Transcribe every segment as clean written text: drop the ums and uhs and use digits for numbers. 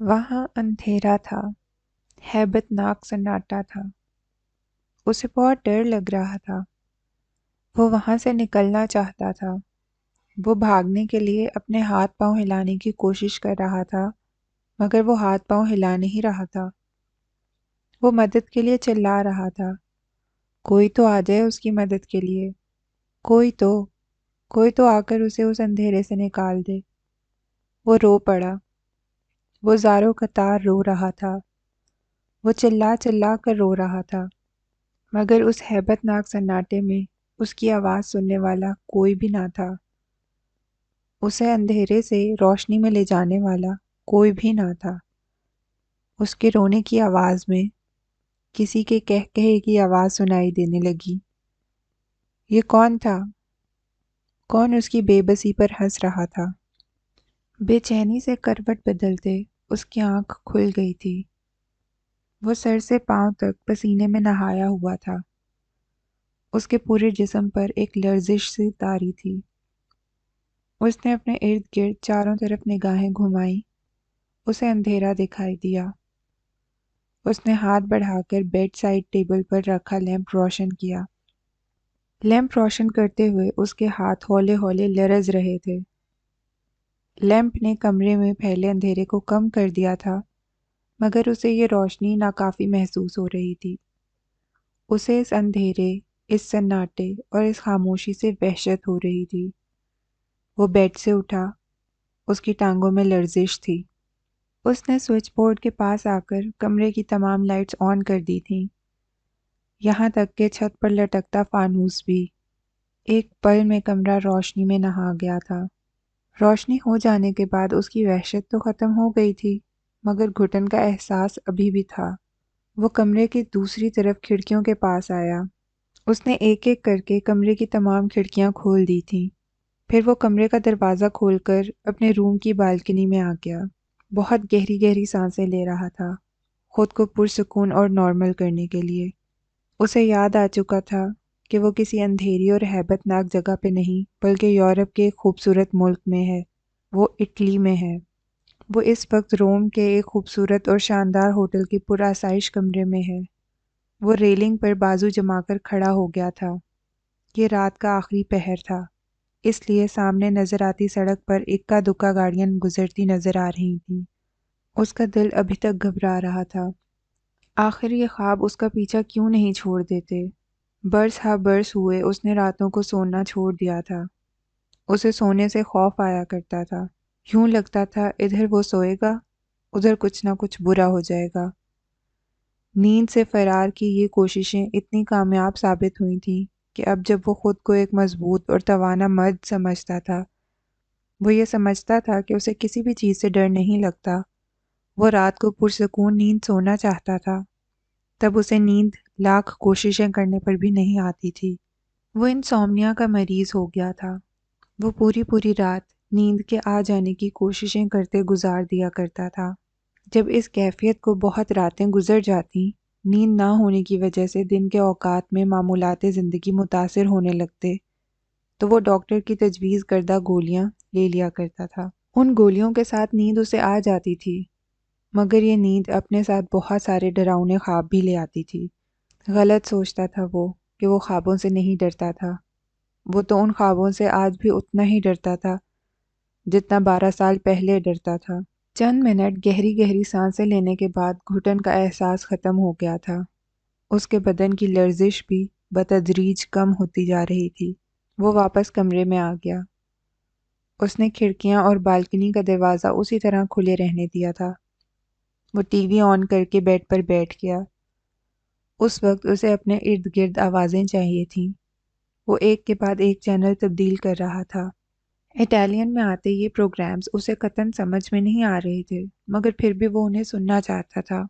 وہاں اندھیرا تھا، ہیبت ناک سناٹا تھا۔ اسے بہت ڈر لگ رہا تھا۔ وہ وہاں سے نکلنا چاہتا تھا۔ وہ بھاگنے کے لیے اپنے ہاتھ پاؤں ہلانے کی کوشش کر رہا تھا، مگر وہ ہاتھ پاؤں ہلا نہیں رہا تھا۔ وہ مدد کے لیے چلا رہا تھا، کوئی تو آ جائے اس کی مدد کے لیے، کوئی تو کوئی تو آ کر اسے اس اندھیرے سے نکال دے۔ وہ رو پڑا۔ وہ زاروں قطار رو رہا تھا۔ وہ چلا چلا کر رو رہا تھا، مگر اس ہیبت ناک سناٹے میں اس کی آواز سننے والا کوئی بھی نہ تھا۔ اسے اندھیرے سے روشنی میں لے جانے والا کوئی بھی نہ تھا۔ اس کے رونے کی آواز میں کسی کے کہے کی آواز سنائی دینے لگی۔ یہ کون تھا؟ کون اس کی بے بسی پر ہنس رہا تھا؟ بے چینی سے کروٹ بدلتے اس کی آنکھ کھل گئی تھی۔ وہ سر سے پاؤں تک پسینے میں نہایا ہوا تھا۔ اس کے پورے جسم پر ایک لرزش سی طاری تھی۔ اس نے اپنے ارد گرد چاروں طرف نگاہیں گھمائیں۔ اسے اندھیرا دکھائی دیا۔ اس نے ہاتھ بڑھا کر بیڈ سائڈ ٹیبل پر رکھا لیمپ روشن کیا۔ لیمپ روشن کرتے ہوئے اس کے ہاتھ ہولے ہولے لرز رہے تھے۔ لیمپ نے کمرے میں پھیلے اندھیرے کو کم کر دیا تھا، مگر اسے یہ روشنی ناکافی محسوس ہو رہی تھی۔ اسے اس اندھیرے، اس سناٹے اور اس خاموشی سے وحشت ہو رہی تھی۔ وہ بیڈ سے اٹھا۔ اس کی ٹانگوں میں لرزش تھی۔ اس نے سوئچ بورڈ کے پاس آ کر کمرے کی تمام لائٹس آن کر دی تھیں، یہاں تک کہ چھت پر لٹکتا فانوس بھی۔ ایک پل میں کمرہ روشنی میں نہا گیا تھا۔ روشنی ہو جانے کے بعد اس کی وحشت تو ختم ہو گئی تھی، مگر گھٹن کا احساس ابھی بھی تھا۔ وہ کمرے کی دوسری طرف کھڑکیوں کے پاس آیا۔ اس نے ایک ایک کر کے کمرے کی تمام کھڑکیاں کھول دی تھیں۔ پھر وہ کمرے کا دروازہ کھول کر اپنے روم کی بالکنی میں آ گیا۔ بہت گہری گہری سانسیں لے رہا تھا، خود کو پرسکون اور نارمل کرنے کے لیے۔ اسے یاد آ چکا تھا کہ وہ کسی اندھیری اور ہیبت ناک جگہ پہ نہیں، بلکہ یورپ کے ایک خوبصورت ملک میں ہے۔ وہ اٹلی میں ہے۔ وہ اس وقت روم کے ایک خوبصورت اور شاندار ہوٹل کے پرآسائش کمرے میں ہے۔ وہ ریلنگ پر بازو جما کر کھڑا ہو گیا تھا۔ یہ رات کا آخری پہر تھا، اس لیے سامنے نظر آتی سڑک پر اکا دکا گاڑیاں گزرتی نظر آ رہی تھیں۔ اس کا دل ابھی تک گھبرا رہا تھا۔ آخر یہ خواب اس کا پیچھا کیوں نہیں چھوڑ دیتے؟ برس ہا برس ہوئے اس نے راتوں کو سونا چھوڑ دیا تھا۔ اسے سونے سے خوف آیا کرتا تھا۔ یوں لگتا تھا ادھر وہ سوئے گا، ادھر کچھ نہ کچھ برا ہو جائے گا۔ نیند سے فرار کی یہ کوششیں اتنی کامیاب ثابت ہوئی تھیں کہ اب جب وہ خود کو ایک مضبوط اور توانا مرد سمجھتا تھا، وہ یہ سمجھتا تھا کہ اسے کسی بھی چیز سے ڈر نہیں لگتا، وہ رات کو پرسکون نیند سونا چاہتا تھا، تب اسے نیند لاکھ کوششیں کرنے پر بھی نہیں آتی تھی۔ وہ انسومنیا کا مریض ہو گیا تھا۔ وہ پوری پوری رات نیند کے آ جانے کی کوششیں کرتے گزار دیا کرتا تھا۔ جب اس کیفیت کو بہت راتیں گزر جاتیں، نیند نہ ہونے کی وجہ سے دن کے اوقات میں معمولات زندگی متاثر ہونے لگتے، تو وہ ڈاکٹر کی تجویز کردہ گولیاں لے لیا کرتا تھا۔ ان گولیوں کے ساتھ نیند اسے آ جاتی تھی، مگر یہ نیند اپنے ساتھ بہت سارے ڈراؤنے خواب بھی لے آتی تھی۔ غلط سوچتا تھا وہ کہ وہ خوابوں سے نہیں ڈرتا تھا۔ وہ تو ان خوابوں سے آج بھی اتنا ہی ڈرتا تھا جتنا 12 سال پہلے ڈرتا تھا۔ چند منٹ گہری گہری سانسیں لینے کے بعد گھٹن کا احساس ختم ہو گیا تھا۔ اس کے بدن کی لرزش بھی بتدریج کم ہوتی جا رہی تھی۔ وہ واپس کمرے میں آ گیا۔ اس نے کھڑکیاں اور بالکنی کا دروازہ اسی طرح کھلے رہنے دیا تھا۔ وہ ٹی وی آن کر کے بیڈ پر بیٹھ گیا۔ اس وقت اسے اپنے ارد گرد آوازیں چاہیے تھیں۔ وہ ایک کے بعد ایک چینل تبدیل کر رہا تھا۔ اٹیلین میں آتے یہ پروگرامز اسے قطعاً سمجھ میں نہیں آ رہے تھے، مگر پھر بھی وہ انہیں سننا چاہتا تھا۔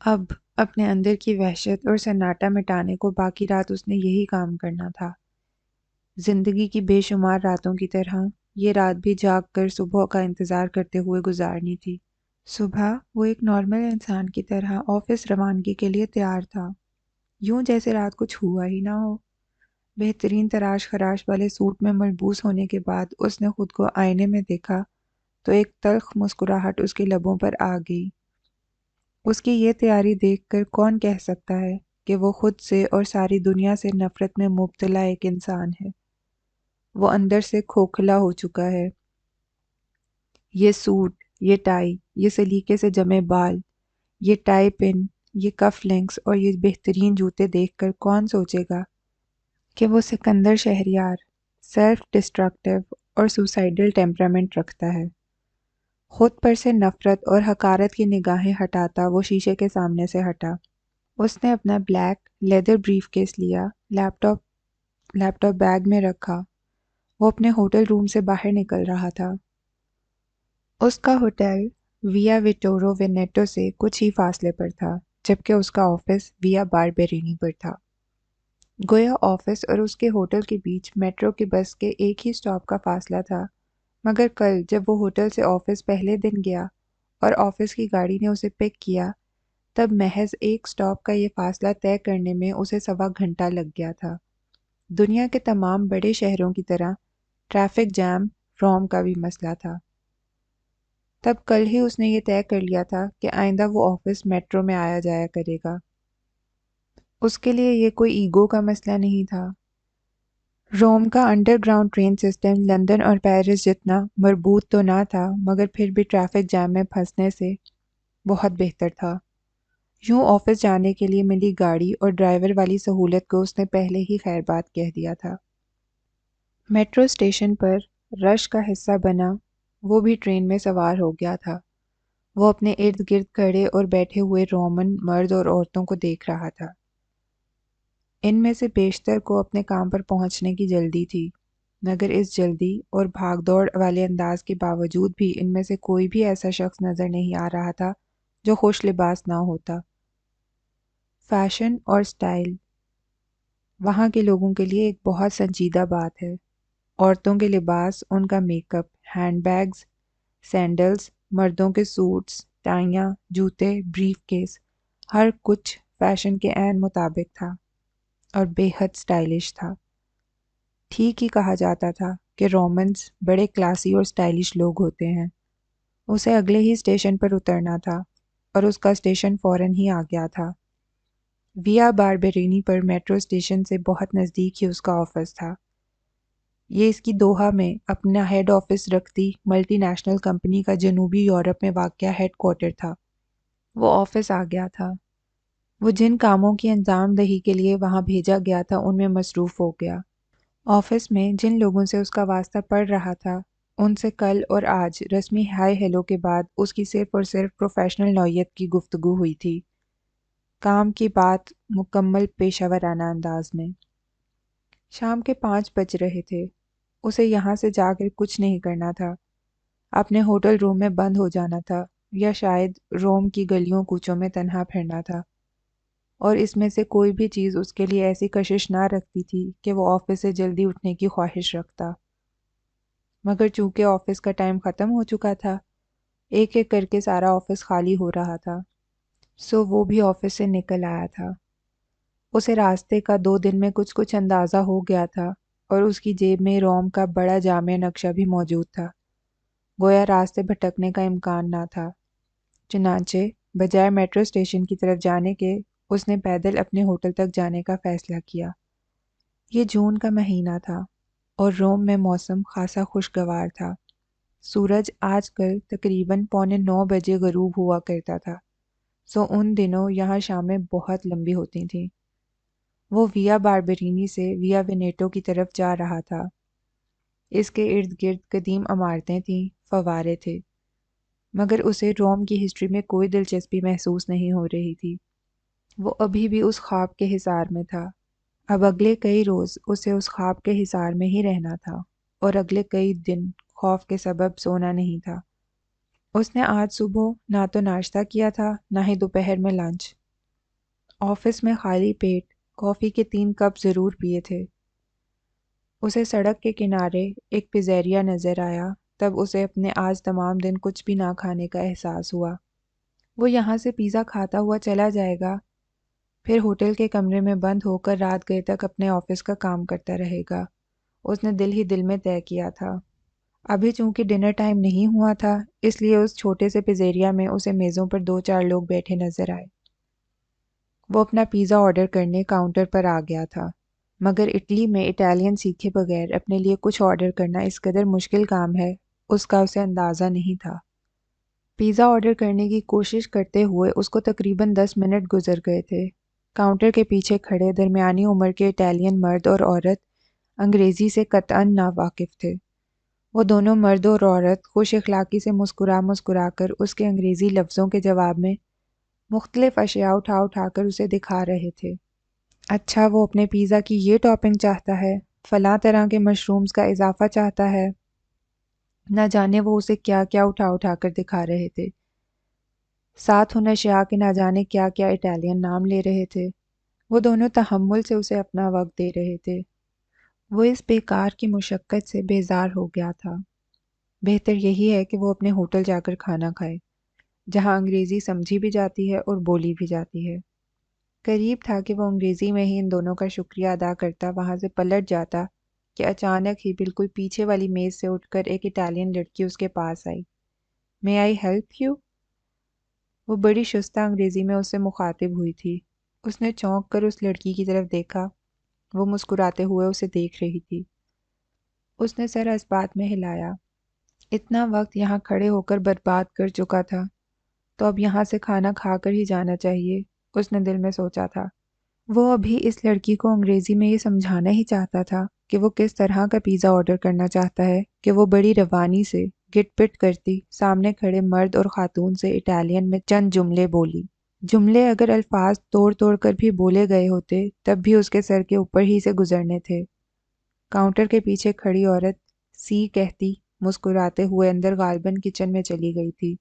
اب اپنے اندر کی وحشت اور سناٹا مٹانے کو باقی رات اس نے یہی کام کرنا تھا۔ زندگی کی بے شمار راتوں کی طرح یہ رات بھی جاگ کر صبح کا انتظار کرتے ہوئے گزارنی تھی۔ صبح وہ ایک نارمل انسان کی طرح آفس روانگی کے لیے تیار تھا، یوں جیسے رات کچھ ہوا ہی نہ ہو۔ بہترین تراش خراش والے سوٹ میں ملبوس ہونے کے بعد اس نے خود کو آئینے میں دیکھا تو ایک تلخ مسکراہٹ اس کے لبوں پر آ گئی۔ اس کی یہ تیاری دیکھ کر کون کہہ سکتا ہے کہ وہ خود سے اور ساری دنیا سے نفرت میں مبتلا ایک انسان ہے۔ وہ اندر سے کھوکھلا ہو چکا ہے۔ یہ سوٹ، یہ ٹائی، یہ سلیقے سے جمے بال، یہ ٹائی پن، یہ کف لنکس اور یہ بہترین جوتے دیکھ کر کون سوچے گا کہ وہ سکندر شہریار، سیلف ڈسٹرکٹیو اور سوسائڈل ٹیمپرامنٹ رکھتا ہے۔ خود پر سے نفرت اور حقارت کی نگاہیں ہٹاتا وہ شیشے کے سامنے سے ہٹا۔ اس نے اپنا بلیک لیدر بریف کیس لیا، لیپ ٹاپ بیگ میں رکھا۔ وہ اپنے ہوٹل روم سے باہر نکل رہا تھا۔ اس کا ہوٹل ویا ویٹورو وینیٹو سے کچھ ہی فاصلے پر تھا، جبکہ اس کا آفس ویا باربیرینی پر تھا۔ گویا آفس اور اس کے ہوٹل کے بیچ میٹرو کی بس کے ایک ہی سٹاپ کا فاصلہ تھا، مگر کل جب وہ ہوٹل سے آفس پہلے دن گیا اور آفس کی گاڑی نے اسے پک کیا، تب محض ایک سٹاپ کا یہ فاصلہ طے کرنے میں اسے 1.25 گھنٹہ لگ گیا تھا۔ دنیا کے تمام بڑے شہروں کی طرح ٹریفک جام روم کا بھی مسئلہ تھا۔ تب کل ہی اس نے یہ طے کر لیا تھا کہ آئندہ وہ آفس میٹرو میں آیا جایا کرے گا۔ اس کے لیے یہ کوئی ایگو کا مسئلہ نہیں تھا۔ روم کا under ground train system London اور پیرس جتنا مربوط تو نہ تھا، مگر پھر بھی ٹریفک جام میں پھنسنے سے بہت بہتر تھا۔ یوں آفس جانے کے لیے ملی گاڑی اور ڈرائیور والی سہولت کو اس نے پہلے ہی خیر بات کہہ دیا تھا۔ میٹرو اسٹیشن پر رش کا حصہ بنا وہ بھی ٹرین میں سوار ہو گیا تھا۔ وہ اپنے ارد گرد کھڑے اور بیٹھے ہوئے رومن مرد اور عورتوں کو دیکھ رہا تھا۔ ان میں سے بیشتر کو اپنے کام پر پہنچنے کی جلدی تھی، مگر اس جلدی اور بھاگ دوڑ والے انداز کے باوجود بھی ان میں سے کوئی بھی ایسا شخص نظر نہیں آ رہا تھا جو خوش لباس نہ ہوتا۔ فیشن اور سٹائل وہاں کے لوگوں کے لیے ایک بہت سنجیدہ بات ہے۔ عورتوں کے لباس، ان کا make up, hand bags, sandals, مردوں کے سوٹس، ٹائیاں، جوتے، بریف کیس، ہر کچھ فیشن کے عین مطابق تھا اور بے حد سٹائلش تھا۔ ٹھیک ہی کہا جاتا تھا کہ رومنز بڑے کلاسی اور سٹائلش لوگ ہوتے ہیں۔ اسے اگلے ہی اسٹیشن پر اترنا تھا اور اس کا اسٹیشن فوراً ہی آ گیا تھا۔ ویا باربیرینی پر میٹرو اسٹیشن سے بہت نزدیک ہی اس کا آفس تھا۔ یہ اس کی دوحہ میں اپنا ہیڈ آفس رکھتی ملٹی نیشنل کمپنی کا جنوبی یورپ میں واقع ہیڈ کوارٹر تھا۔ وہ آفس آ گیا تھا۔ وہ جن کاموں کی انجام دہی کے لیے وہاں بھیجا گیا تھا ان میں مصروف ہو گیا۔ آفس میں جن لوگوں سے اس کا واسطہ پڑ رہا تھا ان سے کل اور آج رسمی ہائی ہیلو کے بعد اس کی صرف اور صرف پروفیشنل نوعیت کی گفتگو ہوئی تھی۔ کام کی بات مکمل پیشہ ورانہ انداز میں۔ شام کے 5 بج رہے تھے۔ اسے یہاں سے جا کر کچھ نہیں کرنا تھا۔ اپنے ہوٹل روم میں بند ہو جانا تھا یا شاید روم کی گلیوں کوچوں میں تنہا پھرنا تھا، اور اس میں سے کوئی بھی چیز اس کے لیے ایسی کشش نہ رکھتی تھی کہ وہ آفس سے جلدی اٹھنے کی خواہش رکھتا۔ مگر چونکہ آفس کا ٹائم ختم ہو چکا تھا، ایک ایک کر کے سارا آفس خالی ہو رہا تھا، سو وہ بھی آفس سے نکل آیا تھا۔ اسے راستے کا 2 دن میں کچھ اندازہ ہو گیا تھا اور اس کی جیب میں روم کا بڑا جامع نقشہ بھی موجود تھا، گویا راستے بھٹکنے کا امکان نہ تھا۔ چنانچہ بجائے میٹرو اسٹیشن کی طرف جانے کے اس نے پیدل اپنے ہوٹل تک جانے کا فیصلہ کیا۔ یہ جون کا مہینہ تھا اور روم میں موسم خاصا خوشگوار تھا۔ سورج آج کل تقریباً 8:45 بجے غروب ہوا کرتا تھا، سو ان دنوں یہاں شامیں بہت لمبی ہوتی تھیں۔ وہ ویا باربیرینی سے ویا وینیٹو کی طرف جا رہا تھا۔ اس کے ارد گرد قدیم عمارتیں تھیں، فوارے تھے، مگر اسے روم کی ہسٹری میں کوئی دلچسپی محسوس نہیں ہو رہی تھی۔ وہ ابھی بھی اس خواب کے حصار میں تھا۔ اب اگلے کئی روز اسے اس خواب کے حصار میں ہی رہنا تھا اور اگلے کئی دن خوف کے سبب سونا نہیں تھا۔ اس نے آج صبح نہ تو ناشتہ کیا تھا نہ ہی دوپہر میں لنچ۔ آفس میں خالی پیٹ کافی کے 3 کپ ضرور پیے تھے۔ اسے سڑک کے کنارے ایک پیزیریا نظر آیا، تب اسے اپنے آج تمام دن کچھ بھی نہ کھانے کا احساس ہوا۔ وہ یہاں سے پیزا کھاتا ہوا چلا جائے گا، پھر ہوٹل کے کمرے میں بند ہو کر رات گئے تک اپنے آفس کا کام کرتا رہے گا۔ اس نے دل ہی دل میں طے کیا تھا۔ ابھی چونکہ ڈنر ٹائم نہیں ہوا تھا، اس لیے اس چھوٹے سے پیزیریا میں اسے میزوں پر 2-4 لوگ بیٹھے نظر آئے۔ وہ اپنا پیزا آرڈر کرنے کاؤنٹر پر آ گیا تھا، مگر اٹلی میں اٹالین سیکھے بغیر اپنے لیے کچھ آرڈر کرنا اس قدر مشکل کام ہے، اس کا اسے اندازہ نہیں تھا۔ پیزا آرڈر کرنے کی کوشش کرتے ہوئے اس کو تقریباً 10 منٹ گزر گئے تھے۔ کاؤنٹر کے پیچھے کھڑے درمیانی عمر کے اٹالین مرد اور عورت انگریزی سے قطعاً ناواقف تھے۔ وہ دونوں مرد اور عورت خوش اخلاقی سے مسکرا کر اس کے انگریزی لفظوں کے جواب میں مختلف اشیاء اٹھا کر اسے دکھا رہے تھے۔ اچھا، وہ اپنے پیزا کی یہ ٹاپنگ چاہتا ہے، فلاں طرح کے مشرومز کا اضافہ چاہتا ہے، نہ جانے وہ اسے کیا کیا اٹھا کر دکھا رہے تھے۔ ساتھ ان اشیاء کے نہ جانے کیا کیا اٹالین نام لے رہے تھے۔ وہ دونوں تحمل سے اسے اپنا وقت دے رہے تھے۔ وہ اس بیکار کی مشقت سے بیزار ہو گیا تھا۔ بہتر یہی ہے کہ وہ اپنے ہوٹل جا کر کھانا کھائے، جہاں انگریزی سمجھی بھی جاتی ہے اور بولی بھی جاتی ہے۔ قریب تھا کہ وہ انگریزی میں ہی ان دونوں کا شکریہ ادا کرتا وہاں سے پلٹ جاتا کہ اچانک ہی بالکل پیچھے والی میز سے اٹھ کر ایک اٹالین لڑکی اس کے پاس آئی۔ "May I help you?" وہ بڑی شستہ انگریزی میں اس سے مخاطب ہوئی تھی۔ اس نے چونک کر اس لڑکی کی طرف دیکھا، وہ مسکراتے ہوئے اسے دیکھ رہی تھی۔ اس نے سر اس بات میں ہلایا۔ اتنا وقت یہاں کھڑے ہو کر برباد کر چکا تھا، تو اب یہاں سے کھانا کھا کر ہی جانا چاہیے، اس نے دل میں سوچا تھا۔ وہ ابھی اس لڑکی کو انگریزی میں یہ سمجھانا ہی چاہتا تھا کہ وہ کس طرح کا پیزا آرڈر کرنا چاہتا ہے کہ وہ بڑی روانی سے گٹ پٹ کرتی سامنے کھڑے مرد اور خاتون سے اٹالین میں چند جملے بولی۔ جملے اگر الفاظ توڑ کر بھی بولے گئے ہوتے تب بھی اس کے سر کے اوپر ہی سے گزرنے تھے۔ کاؤنٹر کے پیچھے کھڑی عورت سی کہتی مسکراتے ہوئے اندر غالباً کچن میں چلی گئی تھی،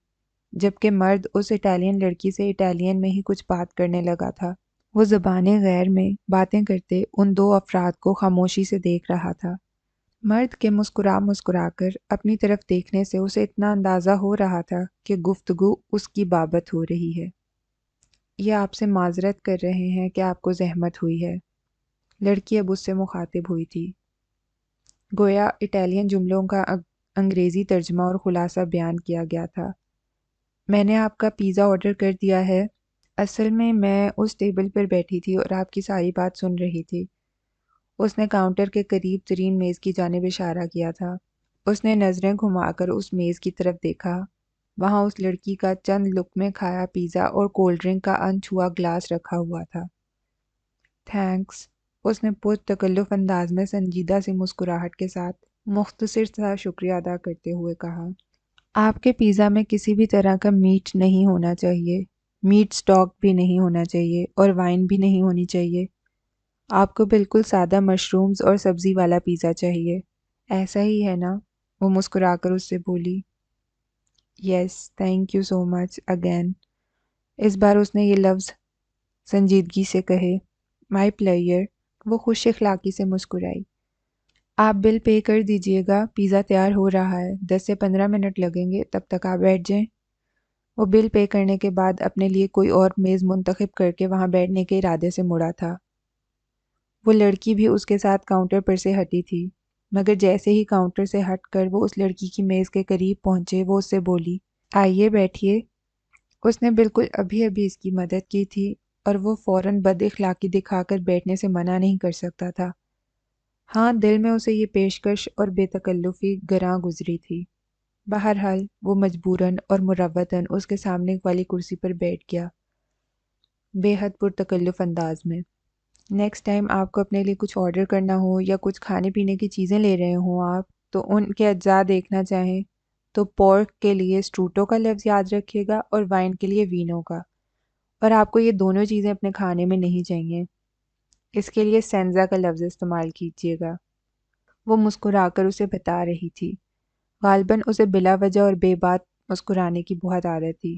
جبکہ مرد اس اٹالین لڑکی سے اٹالین میں ہی کچھ بات کرنے لگا تھا۔ وہ زبان غیر میں باتیں کرتے ان دو افراد کو خاموشی سے دیکھ رہا تھا۔ مرد کے مسکرا کر اپنی طرف دیکھنے سے اسے اتنا اندازہ ہو رہا تھا کہ گفتگو اس کی بابت ہو رہی ہے۔ "یہ آپ سے معذرت کر رہے ہیں کہ آپ کو زحمت ہوئی ہے." لڑکی اب اس سے مخاطب ہوئی تھی۔ گویا اٹالین جملوں کا انگریزی ترجمہ اور خلاصہ بیان کیا گیا تھا۔ "میں نے آپ کا پیزا آرڈر کر دیا ہے۔ اصل میں اس ٹیبل پر بیٹھی تھی اور آپ کی ساری بات سن رہی تھی." اس نے کاؤنٹر کے قریب ترین میز کی جانب اشارہ کیا تھا۔ اس نے نظریں گھما کر اس میز کی طرف دیکھا۔ وہاں اس لڑکی کا چند لقمے کھایا پیزا اور کولڈ ڈرنک کا انچھوا گلاس رکھا ہوا تھا۔ "تھینکس." اس نے پرتکلف انداز میں سنجیدہ سی مسکراہٹ کے ساتھ مختصر سا شکریہ ادا کرتے ہوئے کہا۔ "آپ کے پیزا میں کسی بھی طرح کا میٹ نہیں ہونا چاہیے، میٹ سٹاک بھی نہیں ہونا چاہیے اور وائن بھی نہیں ہونی چاہیے۔ آپ کو بالکل سادہ مشرومز اور سبزی والا پیزا چاہیے، ایسا ہی ہے نا؟" وہ مسکرا کر اس سے بولی۔ "Yes, thank you so much again." اس بار اس نے یہ لفظ سنجیدگی سے کہے۔ "My player." وہ خوش اخلاقی سے مسکرائی۔ "آپ بل پے کر دیجئے گا، پیزا تیار ہو رہا ہے، 10 سے 15 منٹ لگیں گے، تب تک آپ بیٹھ جائیں." وہ بل پے کرنے کے بعد اپنے لیے کوئی اور میز منتخب کر کے وہاں بیٹھنے کے ارادے سے مڑا تھا۔ وہ لڑکی بھی اس کے ساتھ کاؤنٹر پر سے ہٹی تھی، مگر جیسے ہی کاؤنٹر سے ہٹ کر وہ اس لڑکی کی میز کے قریب پہنچے، وہ اس سے بولی، "آئیے بیٹھیے." اس نے بالکل ابھی اس کی مدد کی تھی اور وہ فوراً بد اخلاقی دکھا کر بیٹھنے سے منع نہیں کر سکتا تھا۔ ہاں، دل میں اسے یہ پیشکش اور بے تکلفی گراں گزری تھی۔ بہرحال وہ مجبوراً اور مروتاً اس کے سامنے والی کرسی پر بیٹھ گیا، بے حد پرتکلف انداز میں۔ نیکسٹ ٹائم آپ کو اپنے لیے کچھ آرڈر کرنا ہو یا کچھ کھانے پینے کی چیزیں لے رہے ہوں آپ، تو ان کے اجزاء دیکھنا چاہیں تو پورک کے لیے سٹروٹو کا لفظ یاد رکھیے گا اور وائن کے لیے وینو کا، اور آپ کو یہ دونوں چیزیں اپنے کھانے میں نہیں چاہیے۔ اس کے لیے سینزا کا لفظ استعمال کیجیے گا۔ وہ مسکرا کر اسے بتا رہی تھی۔ غالباً اسے بلا وجہ اور بے بات مسکرانے کی بہت عادت تھی۔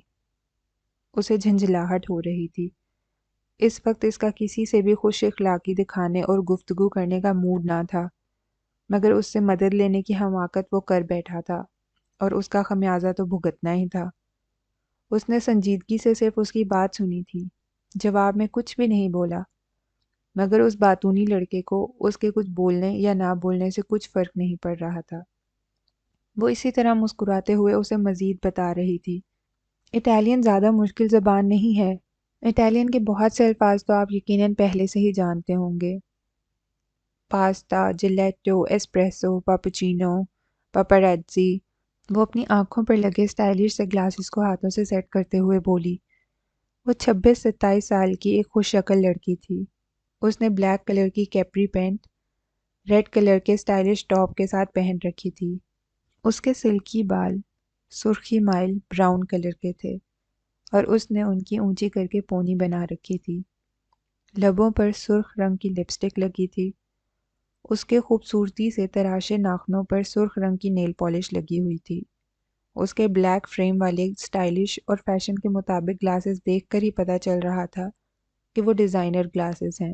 اسے جھنجھلاہٹ ہو رہی تھی۔ اس وقت اس کا کسی سے بھی خوش اخلاقی دکھانے اور گفتگو کرنے کا موڈ نہ تھا، مگر اس سے مدد لینے کی حماقت وہ کر بیٹھا تھا اور اس کا خمیازہ تو بھگتنا ہی تھا۔ اس نے سنجیدگی سے صرف اس کی بات سنی تھی، جواب میں کچھ بھی نہیں بولا، مگر اس باتونی لڑکے کو اس کے کچھ بولنے یا نہ بولنے سے کچھ فرق نہیں پڑ رہا تھا۔ وہ اسی طرح مسکراتے ہوئے اسے مزید بتا رہی تھی۔ اٹالین زیادہ مشکل زبان نہیں ہے۔ اٹالین کے بہت سے الفاظ تو آپ یقیناً پہلے سے ہی جانتے ہوں گے۔ پاستا، جلیٹو، ایسپریسو، پاپوچینو، پاپاریزی۔ وہ اپنی آنکھوں پر لگے اسٹائلش سے گلاسز کو ہاتھوں سے سیٹ کرتے ہوئے بولی۔ وہ 26-27 سال کی ایک خوش شکل لڑکی تھی۔ اس نے بلیک کلر کی کیپری پینٹ ریڈ کلر کے اسٹائلش ٹاپ کے ساتھ پہن رکھی تھی۔ اس کے سلکی بال سرخی مائل براؤن کلر کے تھے اور اس نے ان کی اونچی کر کے پونی بنا رکھی تھی۔ لبوں پر سرخ رنگ کی لپسٹک لگی تھی۔ اس کے خوبصورتی سے تراشے ناخنوں پر سرخ رنگ کی نیل پالش لگی ہوئی تھی۔ اس کے بلیک فریم والے اسٹائلش اور فیشن کے مطابق گلاسز دیکھ کر ہی پتہ چل رہا تھا کہ وہ ڈیزائنر گلاسز ہیں،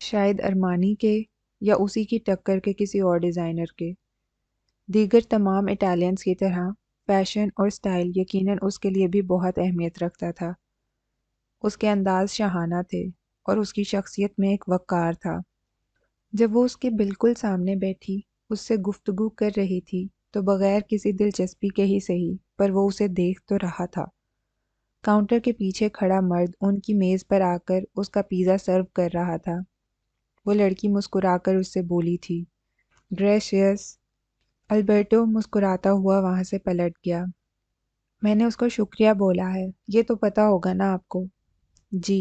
شاید ارمانی کے یا اسی کی ٹکر کے کسی اور ڈیزائنر کے۔ دیگر تمام اٹالینز کی طرح فیشن اور سٹائل یقیناً اس کے لیے بھی بہت اہمیت رکھتا تھا۔ اس کے انداز شاہانہ تھے اور اس کی شخصیت میں ایک وقار تھا۔ جب وہ اس کے بالکل سامنے بیٹھی اس سے گفتگو کر رہی تھی تو بغیر کسی دلچسپی کے ہی صحیح پر وہ اسے دیکھ تو رہا تھا۔ کاؤنٹر کے پیچھے کھڑا مرد ان کی میز پر آ کر اس کا پیزا سرو کر رہا تھا۔ وہ لڑکی مسکرا کر اس سے بولی تھی، گریشیس۔ البرٹو مسکراتا ہوا وہاں سے پلٹ گیا۔ میں نے اس کو شکریہ بولا ہے، یہ تو پتہ ہوگا نا آپ کو؟ جی۔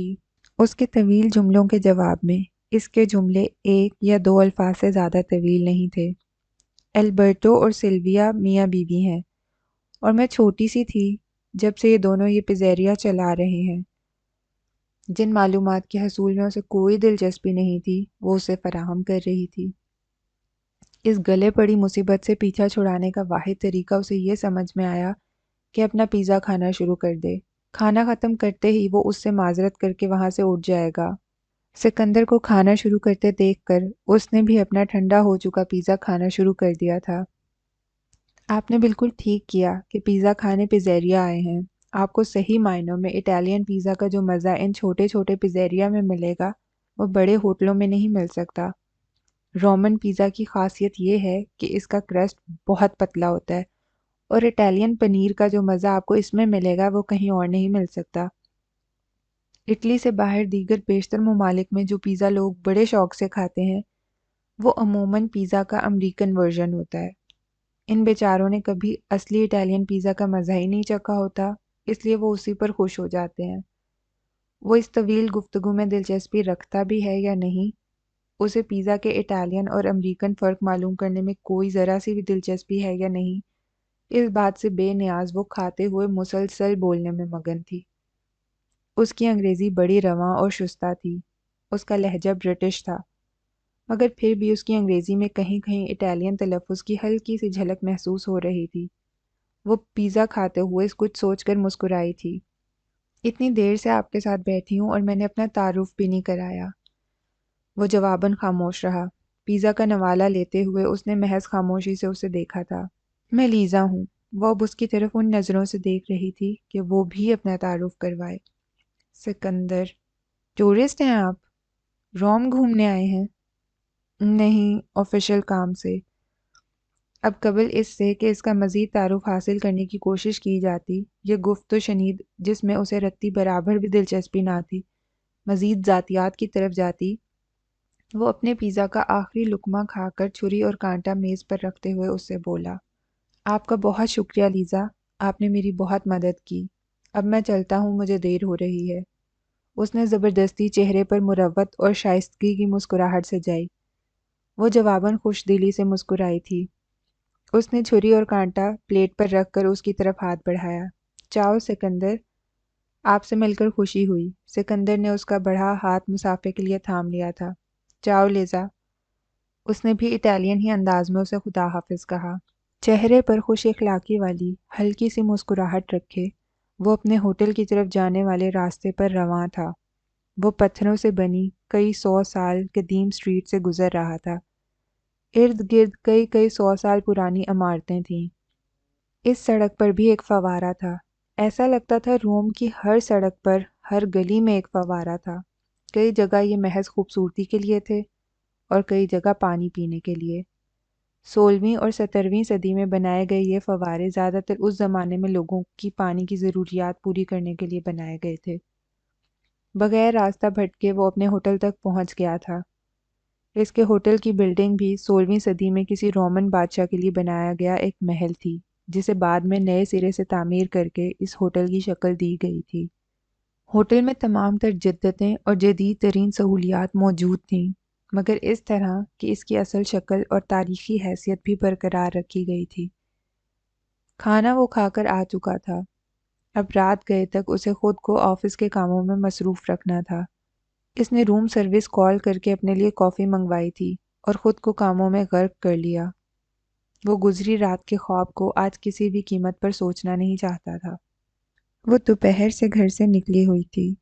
اس کے طویل جملوں کے جواب میں اس کے جملے 1 یا 2 الفاظ سے زیادہ طویل نہیں تھے۔ البرٹو اور سلویا میاں بیوی ہیں اور میں چھوٹی سی تھی جب سے یہ دونوں یہ پیزیریا چلا رہے ہیں۔ جن معلومات کے حصول میں اسے کوئی دلچسپی نہیں تھی وہ اسے فراہم کر رہی تھی۔ اس گلے پڑی مصیبت سے پیچھا چھڑانے کا واحد طریقہ اسے یہ سمجھ میں آیا کہ اپنا پیزا کھانا شروع کر دے۔ کھانا ختم کرتے ہی وہ اس سے معذرت کر کے وہاں سے اٹھ جائے گا۔ سکندر کو کھانا شروع کرتے دیکھ کر اس نے بھی اپنا ٹھنڈا ہو چکا پیزا کھانا شروع کر دیا تھا۔ آپ نے بالکل ٹھیک کیا کہ پیزا کھانے پیزیریا آئے ہیں۔ آپ کو صحیح معنوں میں اٹالین پیزا کا جو مزہ ان چھوٹے چھوٹے پیزیریا میں ملے گا وہ بڑے ہوٹلوں میں نہیں مل سکتا۔ رومن پیزا کی خاصیت یہ ہے کہ اس کا کرسٹ بہت پتلا ہوتا ہے اور اٹالین پنیر کا جو مزہ آپ کو اس میں ملے گا وہ کہیں اور نہیں مل سکتا۔ اٹلی سے باہر دیگر بیشتر ممالک میں جو پیزا لوگ بڑے شوق سے کھاتے ہیں وہ عموماً پیزا کا امریکن ورژن ہوتا ہے۔ ان بیچاروں نے کبھی اصلی اٹالین پیزا کا مزہ ہی نہیں چکھا ہوتا، اس لیے وہ اسی پر خوش ہو جاتے ہیں۔ وہ اس طویل گفتگو میں دلچسپی رکھتا بھی ہے یا نہیں، اسے پیزا کے اٹالین اور امریکن فرق معلوم کرنے میں کوئی ذرا سی بھی دلچسپی ہے یا نہیں، اس بات سے بے نیاز وہ کھاتے ہوئے مسلسل بولنے میں مگن تھی۔ اس کی انگریزی بڑی رواں اور شستہ تھی۔ اس کا لہجہ برٹش تھا، مگر پھر بھی اس کی انگریزی میں کہیں کہیں اٹالین تلفظ کی ہلکی سی جھلک محسوس ہو رہی تھی۔ وہ پیزا کھاتے ہوئے کچھ سوچ کر مسکرائی تھی۔ اتنی دیر سے آپ کے ساتھ بیٹھی ہوں اور میں نے اپنا تعارف بھی نہیں کرایا۔ وہ جواباً خاموش رہا۔ پیزا کا نوالہ لیتے ہوئے اس نے محض خاموشی سے اسے دیکھا تھا۔ میں لیزا ہوں۔ وہ اب اس کی طرف ان نظروں سے دیکھ رہی تھی کہ وہ بھی اپنا تعارف کروائے۔ سکندر، ٹورسٹ ہیں آپ؟ روم گھومنے آئے ہیں؟ نہیں، آفیشل کام سے۔ اب قبل اس سے کہ اس کا مزید تعارف حاصل کرنے کی کوشش کی جاتی، یہ گفت و شنید جس میں اسے رتی برابر بھی دلچسپی نہ تھی مزید ذاتیات کی طرف جاتی، وہ اپنے پیزا کا آخری لقمہ کھا کر چھری اور کانٹا میز پر رکھتے ہوئے اس سے بولا، آپ کا بہت شکریہ لیزا، آپ نے میری بہت مدد کی۔ اب میں چلتا ہوں، مجھے دیر ہو رہی ہے۔ اس نے زبردستی چہرے پر مروت اور شائستگی کی مسکراہٹ سجائی۔ وہ جواباً خوش دلی سے مسکرائی تھی۔ اس نے چھری اور کانٹا پلیٹ پر رکھ کر اس کی طرف ہاتھ بڑھایا۔ چاؤ سکندر، آپ سے مل کر خوشی ہوئی۔ سکندر نے اس کا بڑھا ہاتھ مسافے کے لیے تھام لیا تھا۔ چاؤ لیزا۔ اس نے بھی اٹالین ہی انداز میں اسے خدا حافظ کہا۔ چہرے پر خوش اخلاقی والی ہلکی سی مسکراہٹ رکھے وہ اپنے ہوٹل کی طرف جانے والے راستے پر رواں تھا۔ وہ پتھروں سے بنی کئی 100 سال قدیم اسٹریٹ سے گزر رہا تھا۔ ارد گرد کئی 100 سال پرانی عمارتیں تھیں۔ اس سڑک پر بھی ایک فوارہ تھا۔ ایسا لگتا تھا روم کی ہر سڑک پر، ہر گلی میں ایک فوارہ تھا۔ کئی جگہ یہ محض خوبصورتی کے لیے تھے اور کئی جگہ پانی پینے کے لیے۔ 16ویں اور 17ویں صدی میں بنائے گئے یہ فوارے زیادہ تر اس زمانے میں لوگوں کی پانی کی ضروریات پوری کرنے کے لیے بنائے گئے تھے۔ بغیر راستہ بھٹکے وہ اپنے ہوٹل تک پہنچ گیا تھا۔ اس کے ہوٹل کی بلڈنگ بھی 16ویں صدی میں کسی رومن بادشاہ کے لیے بنایا گیا ایک محل تھی، جسے بعد میں نئے سرے سے تعمیر کر کے اس ہوٹل کی شکل دی گئی تھی۔ ہوٹل میں تمام تر جدتیں اور جدید ترین سہولیات موجود تھیں، مگر اس طرح کہ اس کی اصل شکل اور تاریخی حیثیت بھی برقرار رکھی گئی تھی۔ کھانا وہ کھا کر آ چکا تھا، اب رات گئے تک اسے خود کو آفس کے کاموں میں مصروف رکھنا تھا۔ اس نے روم سروس کال کر کے اپنے لیے کافی منگوائی تھی اور خود کو کاموں میں غرق کر لیا۔ وہ گزری رات کے خواب کو آج کسی بھی قیمت پر سوچنا نہیں چاہتا تھا۔ وہ دوپہر سے گھر سے نکلی ہوئی تھی۔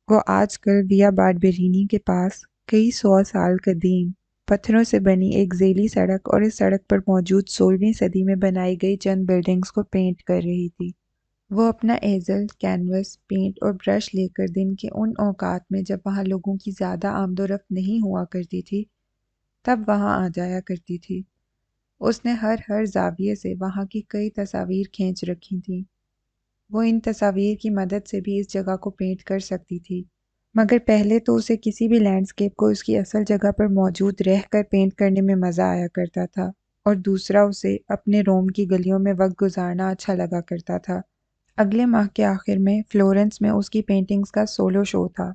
وہ آج کل ویا باربرینی کے پاس کئی 100 سال قدیم پتھروں سے بنی ایک ذیلی سڑک اور اس سڑک پر موجود 16ویں صدی میں بنائی گئی چند بلڈنگز کو پینٹ کر رہی تھی۔ وہ اپنا ایزل، کینوس، پینٹ اور برش لے کر دن کے ان اوقات میں جب وہاں لوگوں کی زیادہ آمد و رفت نہیں ہوا کرتی تھی، تب وہاں آ جایا کرتی تھی۔ اس نے ہر زاویے سے وہاں کی کئی تصاویر کھینچ رکھی تھیں۔ وہ ان تصاویر کی مدد سے بھی اس جگہ کو پینٹ کر سکتی تھی، مگر پہلے تو اسے کسی بھی لینڈسکیپ کو اس کی اصل جگہ پر موجود رہ کر پینٹ کرنے میں مزہ آیا کرتا تھا، اور دوسرا اسے اپنے روم کی گلیوں میں وقت گزارنا اچھا لگا کرتا تھا۔ اگلے ماہ کے آخر میں فلورنس میں اس کی پینٹنگز کا سولو شو تھا۔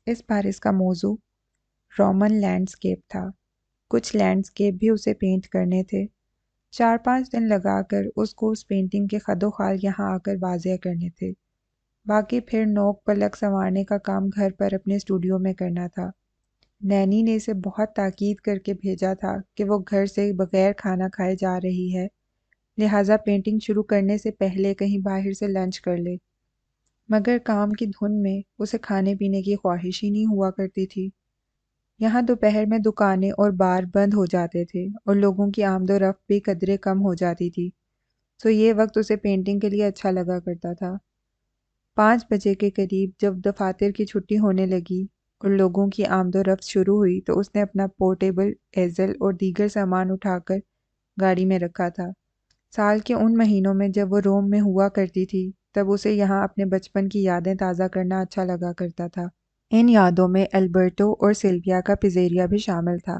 اس بار اس کا موضوع رومن لینڈسکیپ تھا۔ کچھ لینڈسکیپ بھی اسے پینٹ کرنے تھے۔ 4-5 دن لگا کر اس کو اس پینٹنگ کے خد و خال یہاں آ کر واضح کرنے تھے۔ باقی پھر نوک پلک سنوارنے کا کام گھر پر اپنے اسٹوڈیو میں کرنا تھا۔ نینی نے اسے بہت تاکید کر کے بھیجا تھا کہ وہ گھر سے بغیر کھانا کھائے جا رہی ہے، لہٰذا پینٹنگ شروع کرنے سے پہلے کہیں باہر سے لنچ کر لے، مگر کام کی دھن میں اسے کھانے پینے کی خواہش ہی نہیں ہوا کرتی تھی۔ یہاں دوپہر میں دکانیں اور بار بند ہو جاتے تھے اور لوگوں کی آمد و رفت بھی قدرے کم ہو جاتی تھی، تو یہ وقت اسے پینٹنگ کے لیے اچھا لگا کرتا تھا۔ 5 بجے کے قریب جب دفاتر کی چھٹی ہونے لگی اور لوگوں کی آمد و رفت شروع ہوئی تو اس نے اپنا پورٹیبل ایزل اور دیگر سامان اٹھا کر گاڑی میں رکھا تھا۔ سال کے ان مہینوں میں جب وہ روم میں ہوا کرتی تھی، تب اسے یہاں اپنے بچپن کی یادیں تازہ کرنا اچھا لگا کرتا تھا۔ ان یادوں میں البرٹو اور سلویا کا پیزیریا بھی شامل تھا۔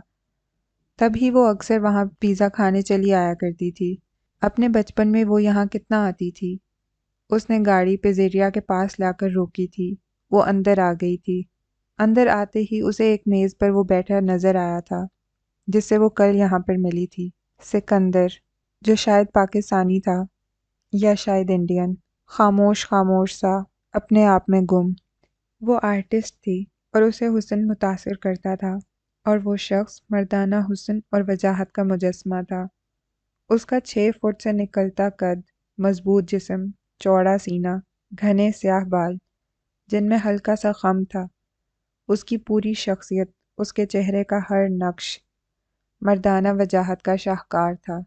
تب ہی وہ اکثر وہاں پیزا کھانے چلی آیا کرتی تھی۔ اپنے بچپن میں وہ یہاں کتنا آتی تھی۔ اس نے گاڑی پیزیریا کے پاس لا کر روکی تھی۔ وہ اندر آ گئی تھی۔ اندر آتے ہی اسے ایک میز پر وہ بیٹھا نظر آیا تھا جس سے وہ کل یہاں پر ملی تھی، سکندر، جو شاید پاکستانی تھا یا شاید انڈین، خاموش سا، اپنے آپ میں گم۔ وہ آرٹسٹ تھی اور اسے حسن متاثر کرتا تھا، اور وہ شخص مردانہ حسن اور وجاہت کا مجسمہ تھا۔ اس کا 6 فٹ سے نکلتا قد، مضبوط جسم، چوڑا سینہ، گھنے سیاہ بال جن میں ہلکا سا خم تھا، اس کی پوری شخصیت، اس کے چہرے کا ہر نقش مردانہ وجاہت کا شاہکار تھا۔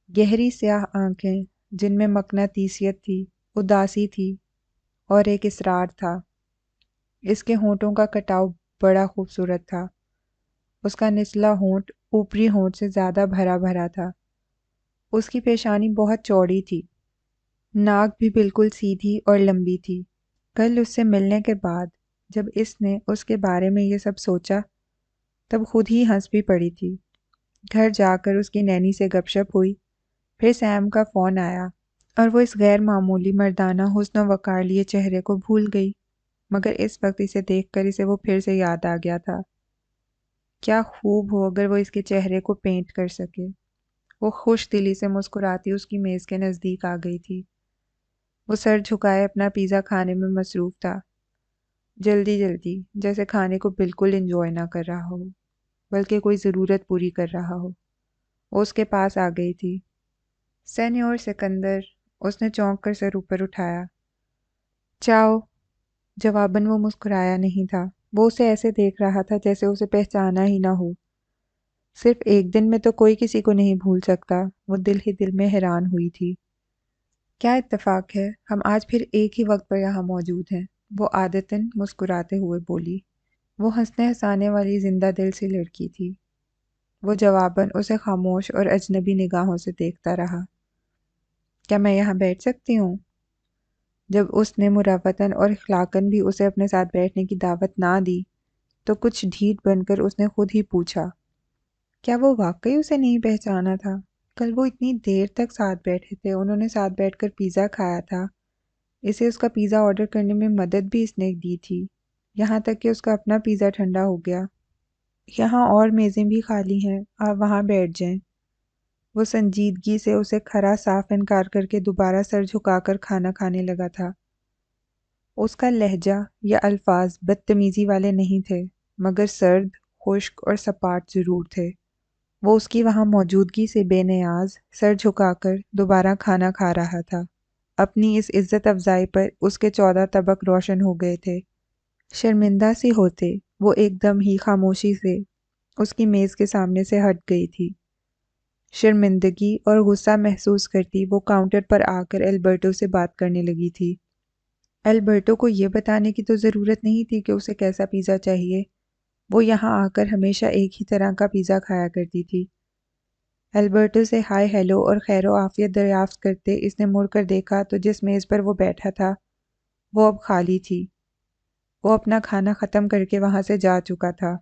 گہری سیاہ آنکھیں جن میں مقناطیسیت تھی، اداسی تھی اور ایک اصرار تھا۔ اس کے ہونٹوں کا کٹاؤ بڑا خوبصورت تھا۔ اس کا نچلا ہونٹ اوپری ہونٹ سے زیادہ بھرا بھرا تھا۔ اس کی پیشانی بہت چوڑی تھی۔ ناک بھی بالکل سیدھی اور لمبی تھی۔ کل اس سے ملنے کے بعد جب اس نے اس کے بارے میں یہ سب سوچا، تب خود ہی ہنس بھی پڑی تھی۔ گھر جا کر اس کی نینی سے گپ شپ ہوئی، پھر سیم کا فون آیا اور وہ اس غیر معمولی مردانہ حسن و وقار لیے چہرے کو بھول گئی، مگر اس وقت اسے دیکھ کر اسے وہ پھر سے یاد آ گیا تھا۔ کیا خوب ہو اگر وہ اس کے چہرے کو پینٹ کر سکے۔ وہ خوش دلی سے مسکراتی اس کی میز کے نزدیک آ گئی تھی۔ وہ سر جھکائے اپنا پیزا کھانے میں مصروف تھا، جلدی جیسے کھانے کو بالکل انجوائے نہ کر رہا ہو، بلکہ کوئی ضرورت پوری کر رہا ہو۔ وہ اس کے پاس آ گئی تھی۔ سینیور سکندر، اس نے چونک کر سر اوپر اٹھایا۔ چاؤ، جواباً وہ مسکرایا نہیں تھا۔ وہ اسے ایسے دیکھ رہا تھا جیسے اسے پہچانا ہی نہ ہو۔ صرف ایک دن میں تو کوئی کسی کو نہیں بھول سکتا، وہ دل ہی دل میں حیران ہوئی تھی۔ کیا اتفاق ہے، ہم آج پھر ایک ہی وقت پر یہاں موجود ہیں، وہ عادتاً مسکراتے ہوئے بولی۔ وہ ہنسنے ہنسانے والی زندہ دل سی لڑکی تھی۔ وہ جواباً اسے خاموش اور اجنبی نگاہوں سے دیکھتا رہا۔ کیا میں یہاں بیٹھ سکتی ہوں؟ جب اس نے مروتاً اور اخلاقاً بھی اسے اپنے ساتھ بیٹھنے کی دعوت نہ دی تو کچھ ڈھیٹ بن کر اس نے خود ہی پوچھا۔ کیا وہ واقعی اسے نہیں پہچانا تھا؟ کل وہ اتنی دیر تک ساتھ بیٹھے تھے، انہوں نے ساتھ بیٹھ کر پیزا کھایا تھا، اسے اس کا پیزا آرڈر کرنے میں مدد بھی اس نے دی تھی، یہاں تک کہ اس کا اپنا پیزا ٹھنڈا ہو گیا۔ یہاں اور میزیں بھی خالی ہیں، آپ وہاں بیٹھ جائیں۔ وہ سنجیدگی سے اسے کھرا صاف انکار کر کے دوبارہ سر جھکا کر کھانا کھانے لگا تھا۔ اس کا لہجہ یا الفاظ بدتمیزی والے نہیں تھے، مگر سرد، خشک اور سپاٹ ضرور تھے۔ وہ اس کی وہاں موجودگی سے بے نیاز سر جھکا کر دوبارہ کھانا کھا رہا تھا۔ اپنی اس عزت افزائی پر اس کے 14 طبق روشن ہو گئے تھے۔ شرمندہ سی ہوتے وہ ایک دم ہی خاموشی سے اس کی میز کے سامنے سے ہٹ گئی تھی۔ شرمندگی اور غصہ محسوس کرتی وہ کاؤنٹر پر آ کر البرٹو سے بات کرنے لگی تھی۔ البرٹو کو یہ بتانے کی تو ضرورت نہیں تھی کہ اسے کیسا پیزا چاہیے، وہ یہاں آ کر ہمیشہ ایک ہی طرح کا پیزا کھایا کرتی تھی۔ البرٹو سے ہائے ہیلو اور خیر و عافیت دریافت کرتے اس نے مڑ کر دیکھا تو جس میز پر وہ بیٹھا تھا وہ اب خالی تھی۔ وہ اپنا کھانا ختم کر کے وہاں سے جا چکا تھا۔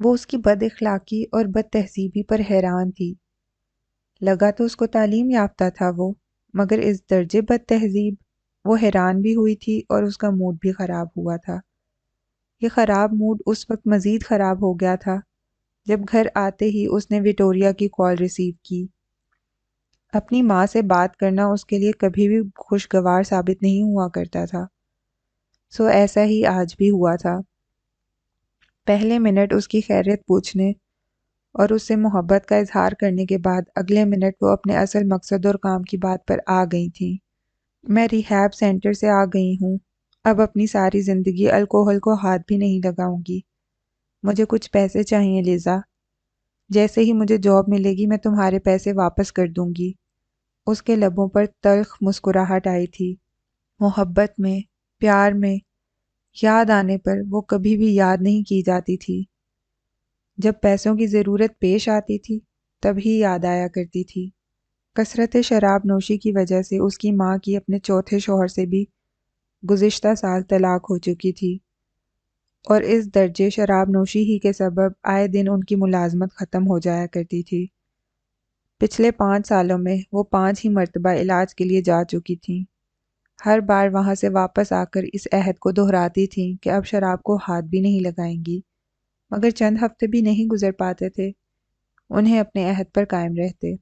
وہ اس کی بد اخلاقی اور بد تہذیبی پر حیران تھی۔ لگا تو اس کو تعلیم یافتہ تھا وہ، مگر اس درجے بد تہذیب؟ وہ حیران بھی ہوئی تھی اور اس کا موڈ بھی خراب ہوا تھا۔ یہ خراب موڈ اس وقت مزید خراب ہو گیا تھا جب گھر آتے ہی اس نے وکٹوریہ کی کال ریسیو کی۔ اپنی ماں سے بات کرنا اس کے لیے کبھی بھی خوشگوار ثابت نہیں ہوا کرتا تھا، سو ایسا ہی آج بھی ہوا تھا۔ پہلے منٹ اس کی خیریت پوچھنے اور اس سے محبت کا اظہار کرنے کے بعد اگلے منٹ وہ اپنے اصل مقصد اور کام کی بات پر آ گئی تھیں۔ میں ریہیب سینٹر سے آ گئی ہوں، اب اپنی ساری زندگی الکوہل کو ہاتھ بھی نہیں لگاؤں گی۔ مجھے کچھ پیسے چاہیے لیزا، جیسے ہی مجھے جاب ملے گی میں تمہارے پیسے واپس کر دوں گی۔ اس کے لبوں پر تلخ مسکراہٹ آئی تھی۔ محبت میں، پیار میں، یاد آنے پر وہ کبھی بھی یاد نہیں کی جاتی تھی۔ جب پیسوں کی ضرورت پیش آتی تھی تب ہی یاد آیا کرتی تھی۔ کثرت شراب نوشی کی وجہ سے اس کی ماں کی اپنے چوتھے شوہر سے بھی گزشتہ سال طلاق ہو چکی تھی، اور اس درجے شراب نوشی ہی کے سبب آئے دن ان کی ملازمت ختم ہو جایا کرتی تھی۔ پچھلے 5 سالوں میں وہ 5 ہی مرتبہ علاج کے لیے جا چکی تھیں۔ ہر بار وہاں سے واپس آ کر اس عہد کو دہراتی تھیں کہ اب شراب کو ہاتھ بھی نہیں لگائیں گی، مگر چند ہفتے بھی نہیں گزر پاتے تھے انہیں اپنے عہد پر قائم رہتے۔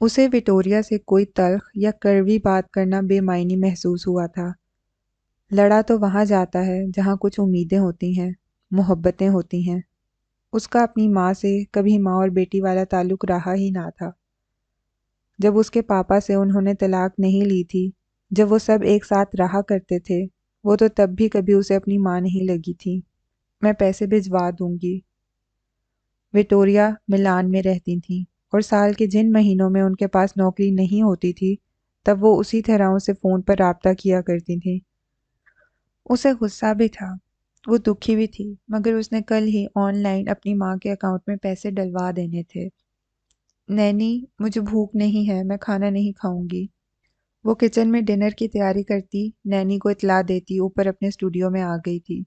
اسے وکٹوریہ سے کوئی تلخ یا کڑوی بات کرنا بے معنی محسوس ہوا تھا۔ لڑا تو وہاں جاتا ہے جہاں کچھ امیدیں ہوتی ہیں، محبتیں ہوتی ہیں۔ اس کا اپنی ماں سے کبھی ماں اور بیٹی والا تعلق رہا ہی نہ تھا۔ جب اس کے پاپا سے انہوں نے طلاق نہیں لی تھی، جب وہ سب ایک ساتھ رہا کرتے تھے، وہ تو تب بھی کبھی اسے اپنی ماں نہیں لگی تھی۔ میں پیسے بھجوا دوں گی۔ وکٹوریہ ملان میں رہتی تھیں اور سال کے جن مہینوں میں ان کے پاس نوکری نہیں ہوتی تھی تب وہ اسی طرح اسے فون پر رابطہ کیا کرتی تھیں۔ اسے غصہ بھی تھا، وہ دکھی بھی تھی، مگر اس نے کل ہی آن لائن اپنی ماں کے اکاؤنٹ میں پیسے ڈلوا دینے تھے۔ نینی، مجھے بھوک نہیں ہے، میں کھانا نہیں کھاؤں گی۔ وہ کچن میں ڈنر کی تیاری کرتی، نینی کو اطلاع دیتی اوپر اپنے اسٹوڈیو میں آ گئی تھی۔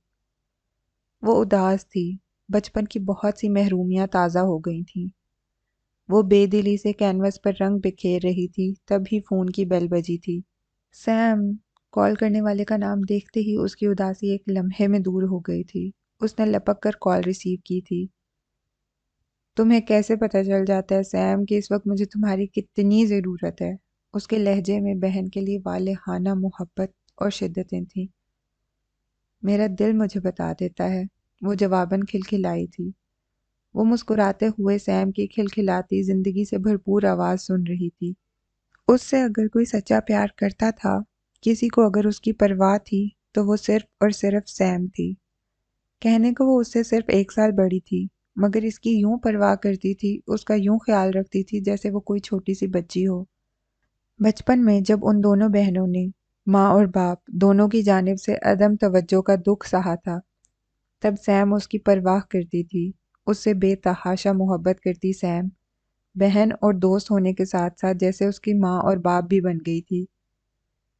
وہ اداس تھی، بچپن کی بہت سی محرومیاں تازہ ہو گئی تھیں۔ وہ بے دلی سے کینوس پر رنگ بکھیر رہی تھی تبھی فون کی بیل بجی تھی۔ سیم! کال کرنے والے کا نام دیکھتے ہی اس کی اداسی ایک لمحے میں دور ہو گئی تھی۔ اس نے لپک کر کال ریسیو کی تھی۔ تمہیں کیسے پتہ چل جاتا ہے سیم کہ اس وقت مجھے تمہاری کتنی ضرورت ہے؟ اس کے لہجے میں بہن کے لیے والہانہ محبت اور شدتیں تھیں۔ میرا دل مجھے بتا دیتا ہے، وہ جواباً کھلکھلائی تھی۔ وہ مسکراتے ہوئے سیم کی کھلکھلاتی زندگی سے بھرپور آواز سن رہی تھی۔ اس سے اگر کوئی سچا پیار کرتا تھا، کسی کو اگر اس کی پرواہ تھی تو وہ صرف اور صرف سیم تھی۔ کہنے کو وہ اس سے صرف 1 سال بڑی تھی، مگر اس کی یوں پرواہ کرتی تھی، اس کا یوں خیال رکھتی تھی جیسے وہ کوئی چھوٹی سی بچی ہو۔ بچپن میں جب ان دونوں بہنوں نے ماں اور باپ دونوں کی جانب سے عدم توجہ کا دکھ سہا تھا، تب سیم اس کی پرواہ کرتی تھی، اس سے بے تحاشا محبت کرتی سیم بہن اور دوست ہونے کے ساتھ ساتھ جیسے اس کی ماں اور باپ بھی بن گئی تھی۔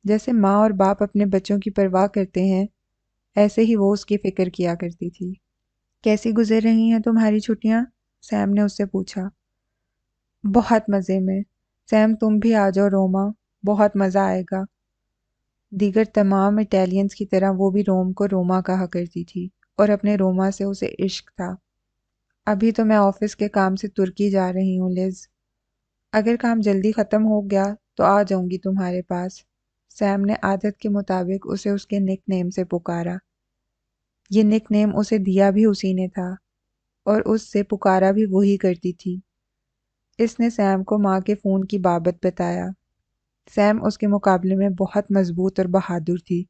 جیسے ماں اور باپ اپنے بچوں کی پرواہ کرتے ہیں، ایسے ہی وہ اس کی فکر کیا کرتی تھی۔ کیسی گزر رہی ہیں تمہاری چھٹیاں؟ سیم نے اس سے پوچھا۔ بہت مزے میں۔ سیم تم بھی آ جاؤ روما، بہت مزہ آئے گا۔ دیگر تمام اٹیلینز کی طرح وہ بھی روم کو روما کہا کرتی تھی اور اپنے روما سے اسے عشق تھا۔ ابھی تو میں آفس کے کام سے ترکی جا رہی ہوں لیز، اگر کام جلدی ختم ہو گیا تو آ جاؤں گی تمہارے پاس۔ سیم نے عادت کے مطابق اسے اس کے نک نیم سے پکارا۔ یہ نک نیم اسے دیا بھی اسی نے تھا اور اس سے پکارا بھی وہی کرتی تھی۔ اس نے سیم کو ماں کے فون کی بابت بتایا۔ سیم اس کے مقابلے میں بہت مضبوط اور بہادر تھی۔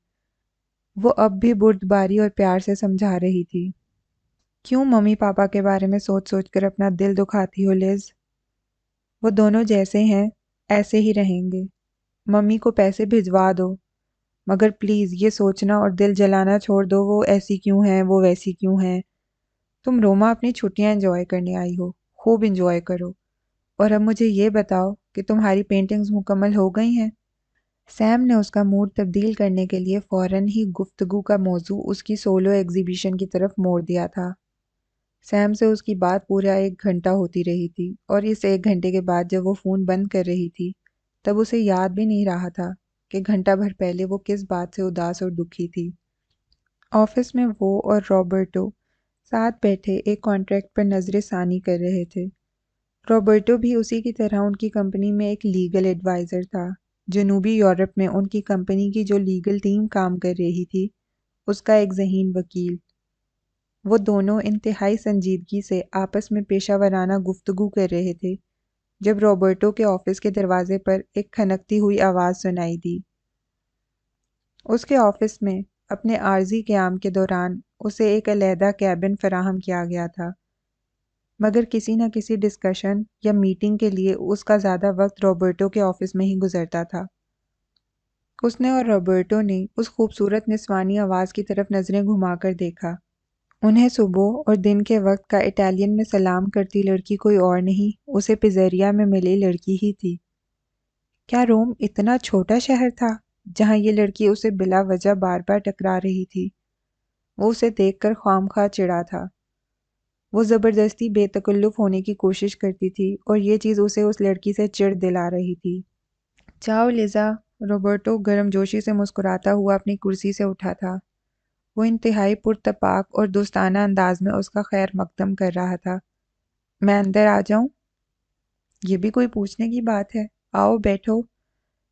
وہ اب بھی بردباری اور پیار سے سمجھا رہی تھی۔ کیوں ممی پاپا کے بارے میں سوچ سوچ کر اپنا دل دکھاتی ہو لیز؟ وہ دونوں جیسے ہیں ایسے ہی رہیں گے۔ ممی کو پیسے بھجوا دو، مگر پلیز یہ سوچنا اور دل جلانا چھوڑ دو وہ ایسی کیوں ہیں، وہ ویسی کیوں ہیں۔ تم روما اپنی چھٹیاں انجوائے کرنے آئی ہو، خوب انجوائے کرو، اور اب مجھے یہ بتاؤ کہ تمہاری پینٹنگز مکمل ہو گئی ہیں۔ سیم نے اس کا موڈ تبدیل کرنے کے لیے فوراً ہی گفتگو کا موضوع اس کی سولو ایگزیبیشن کی طرف موڑ دیا تھا۔ سیم سے اس کی بات پورا 1 گھنٹہ ہوتی رہی تھی، اور اس 1 گھنٹے کے بعد جب وہ فون بند کر رہی تھی تب اسے یاد بھی نہیں رہا تھا کہ گھنٹہ بھر پہلے وہ کس بات سے اداس اور دکھی تھی۔ آفس میں وہ اور رابرٹو ساتھ بیٹھے ایک کانٹریکٹ پر نظر ثانی کر رہے تھے۔ رابرٹو بھی اسی کی طرح ان کی کمپنی میں ایک لیگل ایڈوائزر تھا۔ جنوبی یورپ میں ان کی کمپنی کی جو لیگل ٹیم کام کر رہی تھی، اس کا ایک ذہین وکیل۔ وہ دونوں انتہائی سنجیدگی سے آپس میں پیشہ ورانہ گفتگو کر رہے تھے جب رابرٹو کے آفس کے دروازے پر ایک کھنکتی ہوئی آواز سنائی دی۔ اس کے آفس میں اپنے عارضی قیام کے دوران اسے ایک علیحدہ کیبن فراہم کیا گیا تھا، مگر کسی نہ کسی ڈسکشن یا میٹنگ کے لیے اس کا زیادہ وقت رابرٹو کے آفس میں ہی گزرتا تھا۔ اس نے اور رابرٹو نے اس خوبصورت نسوانی آواز کی طرف نظریں گھما کر دیکھا۔ انہیں صبح اور دن کے وقت کا اٹالین میں سلام کرتی لڑکی کوئی اور نہیں، اسے پیزیریا میں ملی لڑکی ہی تھی۔ کیا روم اتنا چھوٹا شہر تھا جہاں یہ لڑکی اسے بلا وجہ بار بار ٹکرا رہی تھی؟ وہ اسے دیکھ کر خواہ مخواہ چڑھا تھا۔ وہ زبردستی بے تکلف ہونے کی کوشش کرتی تھی اور یہ چیز اسے اس لڑکی سے چڑ دلا رہی تھی۔ چاؤ لیزا، روبرٹو گرم جوشی سے مسکراتا ہوا اپنی کرسی سے اٹھا تھا۔ وہ انتہائی پرتپاک اور دوستانہ انداز میں اس کا خیر مقدم کر رہا تھا۔ میں اندر آ جاؤں؟ یہ بھی کوئی پوچھنے کی بات ہے، آؤ بیٹھو۔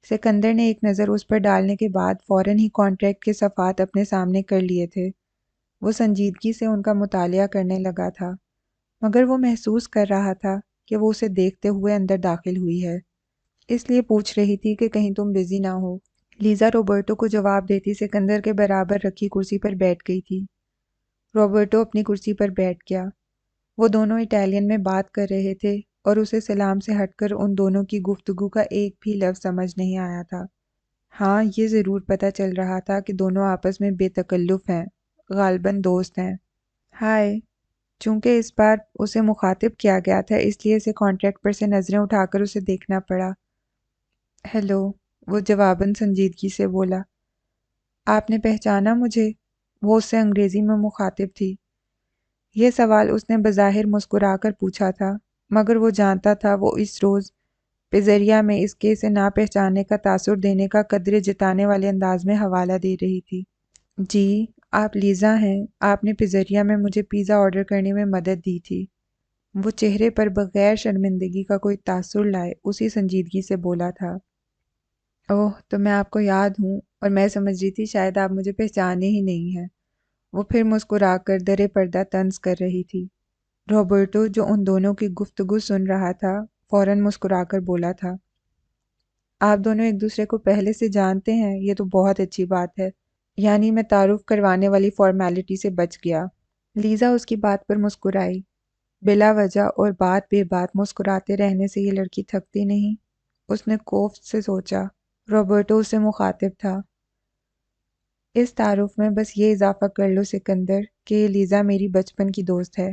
سکندر نے ایک نظر اس پر ڈالنے کے بعد فوراً ہی کانٹریکٹ کے صفحات اپنے سامنے کر لیے تھے۔ وہ سنجیدگی سے ان کا مطالعہ کرنے لگا تھا، مگر وہ محسوس کر رہا تھا کہ وہ اسے دیکھتے ہوئے اندر داخل ہوئی ہے، اس لیے پوچھ رہی تھی کہ کہیں تم بزی نہ ہو۔ لیزا روبرٹو کو جواب دیتی سکندر کے برابر رکھی کرسی پر بیٹھ گئی تھی۔ روبرٹو اپنی کرسی پر بیٹھ گیا۔ وہ دونوں اٹالین میں بات کر رہے تھے اور اسے سلام سے ہٹ کر ان دونوں کی گفتگو کا ایک بھی لفظ سمجھ نہیں آیا تھا۔ ہاں، یہ ضرور پتہ چل رہا تھا کہ دونوں آپس میں بے تکلف ہیں، غالباً دوست ہیں۔ ہائے، چونکہ اس بار اسے مخاطب کیا گیا تھا اس لیے اسے کانٹریکٹ پر سے نظریں اٹھا کر اسے دیکھنا پڑا۔ ہیلو، وہ جواباً سنجیدگی سے بولا۔ آپ نے پہچانا مجھے؟ وہ اس سے انگریزی میں مخاطب تھی۔ یہ سوال اس نے بظاہر مسکرا کر پوچھا تھا، مگر وہ جانتا تھا وہ اس روز پیزیریا میں اس کے اسے نہ پہچاننے کا تاثر دینے کا قدرے جتانے والے انداز میں حوالہ دے رہی تھی۔ جی، آپ لیزا ہیں، آپ نے پیزیریا میں مجھے پیزا آرڈر کرنے میں مدد دی تھی۔ وہ چہرے پر بغیر شرمندگی کا کوئی تاثر لائے اسی سنجیدگی سے بولا تھا۔ اوہ، تو میں آپ کو یاد ہوں، اور میں سمجھ رہی تھی شاید آپ مجھے پہچانے ہی نہیں ہیں۔ وہ پھر مسکرا کر درِ پردہ طنز کر رہی تھی۔ روبرٹو جو ان دونوں کی گفتگو سن رہا تھا فوراً مسکرا کر بولا تھا، آپ دونوں ایک دوسرے کو پہلے سے جانتے ہیں، یہ تو بہت اچھی بات ہے، یعنی میں تعارف کروانے والی فارمیلٹی سے بچ گیا۔ لیزا اس کی بات پر مسکرائی۔ بلا وجہ اور بات بے بات مسکراتے رہنے سے یہ لڑکی تھکتی نہیں؟ اس نے کوفت سے سوچا۔ روبرٹو اس سے مخاطب تھا۔ اس تعارف میں بس یہ اضافہ کر لو سکندر کہ یہ لیزا میری بچپن کی دوست ہے۔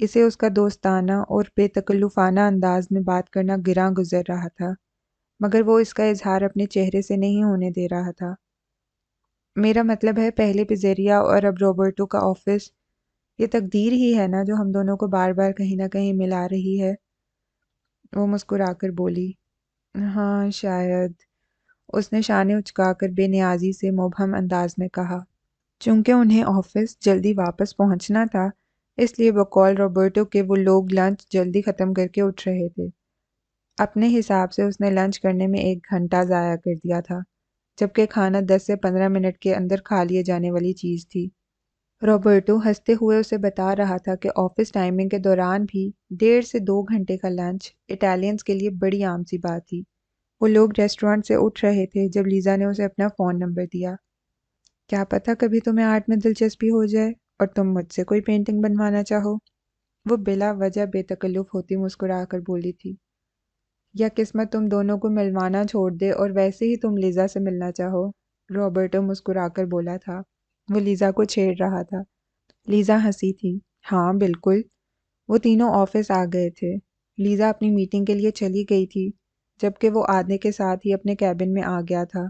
اسے اس کا دوستانہ اور بے تکلفانہ انداز میں بات کرنا گراں گزر رہا تھا، مگر وہ اس کا اظہار اپنے چہرے سے نہیں ہونے دے رہا تھا۔ میرا مطلب ہے پہلے پزیریا اور اب روبرٹو کا آفس، یہ تقدیر ہی ہے نا جو ہم دونوں کو بار بار کہیں نہ کہیں ملا رہی ہے۔ وہ مسکرا کر بولی۔ ہاں شاید، اس نے شانے اچکا کر بے نیازی سے مبہم انداز میں کہا۔ چونکہ انہیں آفس جلدی واپس پہنچنا تھا، اس لیے بقول روبرٹو کے وہ لوگ لنچ جلدی ختم کر کے اٹھ رہے تھے۔ اپنے حساب سے اس نے لنچ کرنے میں 1 گھنٹہ ضائع کر دیا تھا، جبکہ کھانا 10 سے 15 منٹ کے اندر کھا لیے جانے والی چیز تھی۔ روبرٹو ہنستے ہوئے اسے بتا رہا تھا کہ آفس ٹائمنگ کے دوران بھی 1.5 سے 2 گھنٹے کا لنچ اٹالینز کے لیے بڑی عام سی بات تھی۔ وہ لوگ ریسٹورانٹ سے اٹھ رہے تھے جب لیزا نے اسے اپنا فون نمبر دیا۔ کیا پتہ کبھی تمہیں آرٹ میں دلچسپی ہو جائے اور تم مجھ سے کوئی پینٹنگ بنوانا چاہو، وہ بلا وجہ بے تکلف ہوتی مسکرا کر بولی تھی۔ یا قسمت تم دونوں کو ملوانا چھوڑ دے اور ویسے ہی تم لیزا سے ملنا چاہو، روبرٹو مسکرا کر بولا تھا۔ وہ لیزا کو چھیڑ رہا تھا۔ لیزا ہنسی تھی۔ ہاں بالکل۔ وہ تینوں آفس آ گئے تھے۔ لیزا اپنی میٹنگ کے لیے چلی گئی تھی، جبکہ وہ آنے کے ساتھ ہی اپنے کیبن میں آ گیا تھا۔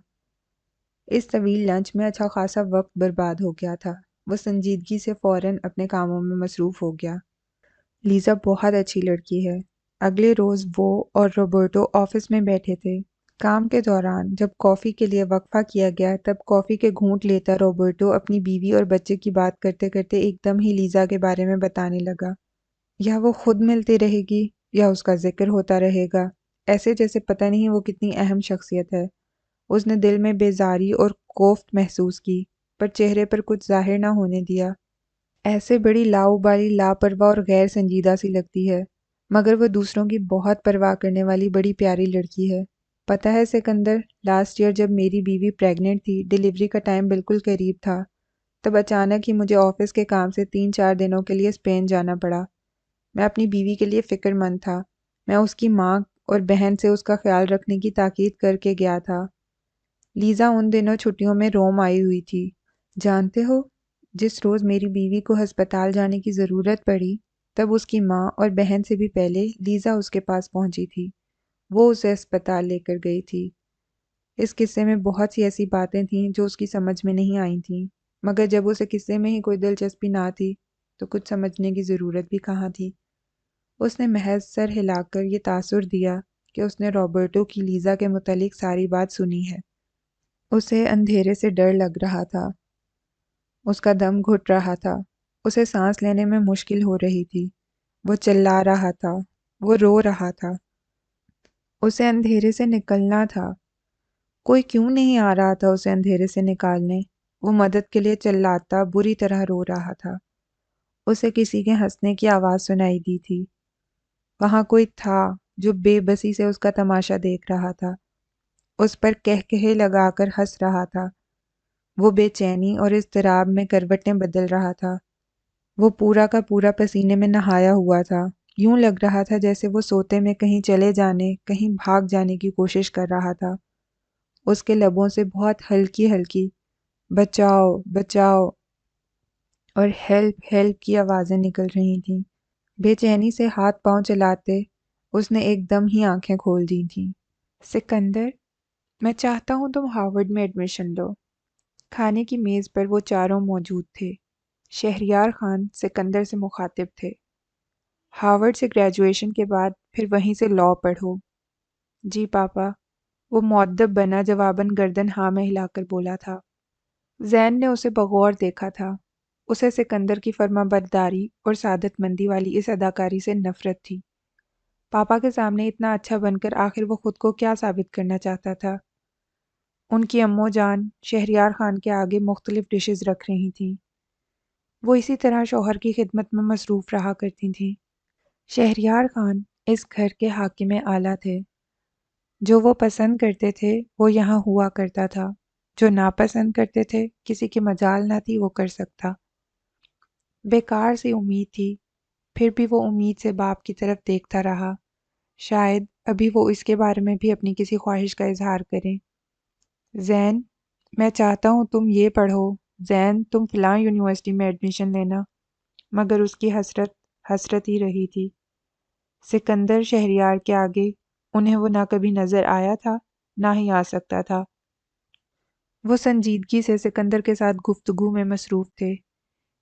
اس طویل لنچ میں اچھا خاصا وقت برباد ہو گیا تھا۔ وہ سنجیدگی سے فوراً اپنے کاموں میں مصروف ہو گیا۔ لیزا بہت اچھی لڑکی ہے۔ اگلے روز وہ اور روبرٹو آفس میں بیٹھے تھے۔ کام کے دوران جب کافی کے لیے وقفہ کیا گیا تب کافی کے گھونٹ لیتا روبرٹو اپنی بیوی اور بچے کی بات کرتے کرتے ایک دم ہی لیزا کے بارے میں بتانے لگا۔ یا وہ خود ملتی رہے گی یا اس کا ذکر ہوتا رہے گا، ایسے جیسے پتہ نہیں وہ کتنی اہم شخصیت ہے۔ اس نے دل میں بیزاری اور کوفت محسوس کی، پر چہرے پر کچھ ظاہر نہ ہونے دیا۔ ایسے بڑی لاؤبالی، لاپرواہ اور غیر سنجیدہ سی لگتی ہے، مگر وہ دوسروں کی بہت پرواہ کرنے والی بڑی پیاری لڑکی ہے۔ پتہ ہے سکندر، لاسٹ ایئر جب میری بیوی پریگننٹ تھی، ڈیلیوری کا ٹائم بالکل قریب تھا، تب اچانک ہی مجھے آفس کے کام سے 3-4 دنوں کے لیے اسپین جانا پڑا۔ میں اپنی بیوی کے لیے فکر مند تھا۔ میں اس کی ماں اور بہن سے اس کا خیال رکھنے کی تاکید کر کے گیا تھا۔ لیزا ان دنوں چھٹیوں میں روم آئی ہوئی تھی۔ جانتے ہو، جس روز میری بیوی کو ہسپتال جانے کی ضرورت پڑی، تب اس کی ماں اور بہن سے بھی پہلے لیزا اس کے پاس پہنچی تھی۔ وہ اسے ہسپتال لے کر گئی تھی۔ اس قصے میں بہت سی ایسی باتیں تھیں جو اس کی سمجھ میں نہیں آئی تھیں، مگر جب اسے قصے میں ہی کوئی دلچسپی نہ تھی تو کچھ سمجھنے کی ضرورت بھی کہاں تھی۔ اس نے محض سر ہلا کر یہ تاثر دیا کہ اس نے روبرٹو کی لیزا کے متعلق ساری بات سنی ہے۔ اسے اندھیرے سے ڈر لگ رہا تھا، اس کا دم گھٹ رہا تھا، اسے سانس لینے میں مشکل ہو رہی تھی، وہ چلا رہا تھا، وہ رو رہا تھا۔ اسے اندھیرے سے نکلنا تھا۔ کوئی کیوں نہیں آ رہا تھا اسے اندھیرے سے نکالنے؟ وہ مدد کے لیے چلاتا بری طرح رو رہا تھا۔ اسے کسی کے ہنسنے کی آواز سنائی دی تھی۔ وہاں کوئی تھا جو بے بسی سے اس کا تماشا دیکھ رہا تھا، اس پر کہکہے لگا کر ہنس رہا تھا۔ وہ بے چینی اور اضطراب میں کروٹیں بدل رہا تھا۔ وہ پورا کا پورا پسینے میں نہایا ہوا تھا۔ یوں لگ رہا تھا جیسے وہ سوتے میں کہیں چلے جانے، کہیں بھاگ جانے کی کوشش کر رہا تھا۔ اس کے لبوں سے بہت ہلکی ہلکی بچاؤ بچاؤ اور ہیلپ ہیلپ کی آوازیں نکل رہی تھیں۔ بے چینی سے ہاتھ پاؤں چلاتے اس نے ایک دم ہی آنکھیں کھول دی تھیں۔ سکندر، میں چاہتا ہوں تم ہارورڈ میں ایڈمیشن لو۔ کھانے کی میز پر وہ چاروں موجود تھے۔ شہریار خان سکندر سے مخاطب تھے۔ ہارورڈ سے گریجویشن کے بعد پھر وہیں سے لاء پڑھو۔ جی پاپا، وہ مؤدب بنا جواباً گردن ہاں میں ہلا کر بولا تھا۔ زین نے اسے بغور دیکھا تھا۔ اسے سکندر کی فرما برداری اور سعادت مندی والی اس اداکاری سے نفرت تھی۔ پاپا کے سامنے اتنا اچھا بن کر آخر وہ خود کو کیا ثابت کرنا چاہتا تھا؟ ان کی امّو جان شہریار خان کے آگے مختلف ڈشز رکھ رہی تھیں۔ وہ اسی طرح شوہر کی خدمت میں مصروف رہا کرتی تھیں۔ شہریار خان اس گھر کے حاکم اعلیٰ تھے۔ جو وہ پسند کرتے تھے وہ یہاں ہوا کرتا تھا، جو ناپسند کرتے تھے کسی کی مجال نہ تھی وہ کر سکتا۔ بیکار سی امید تھی، پھر بھی وہ امید سے باپ کی طرف دیکھتا رہا۔ شاید ابھی وہ اس کے بارے میں بھی اپنی کسی خواہش کا اظہار کریں۔ زین، میں چاہتا ہوں تم یہ پڑھو۔ زین، تم فلاں یونیورسٹی میں ایڈمیشن لینا۔ مگر اس کی حسرت حسرت ہی رہی تھی۔ سکندر شہریار کے آگے انہیں وہ نہ کبھی نظر آیا تھا نہ ہی آ سکتا تھا۔ وہ سنجیدگی سے سکندر کے ساتھ گفتگو میں مصروف تھے۔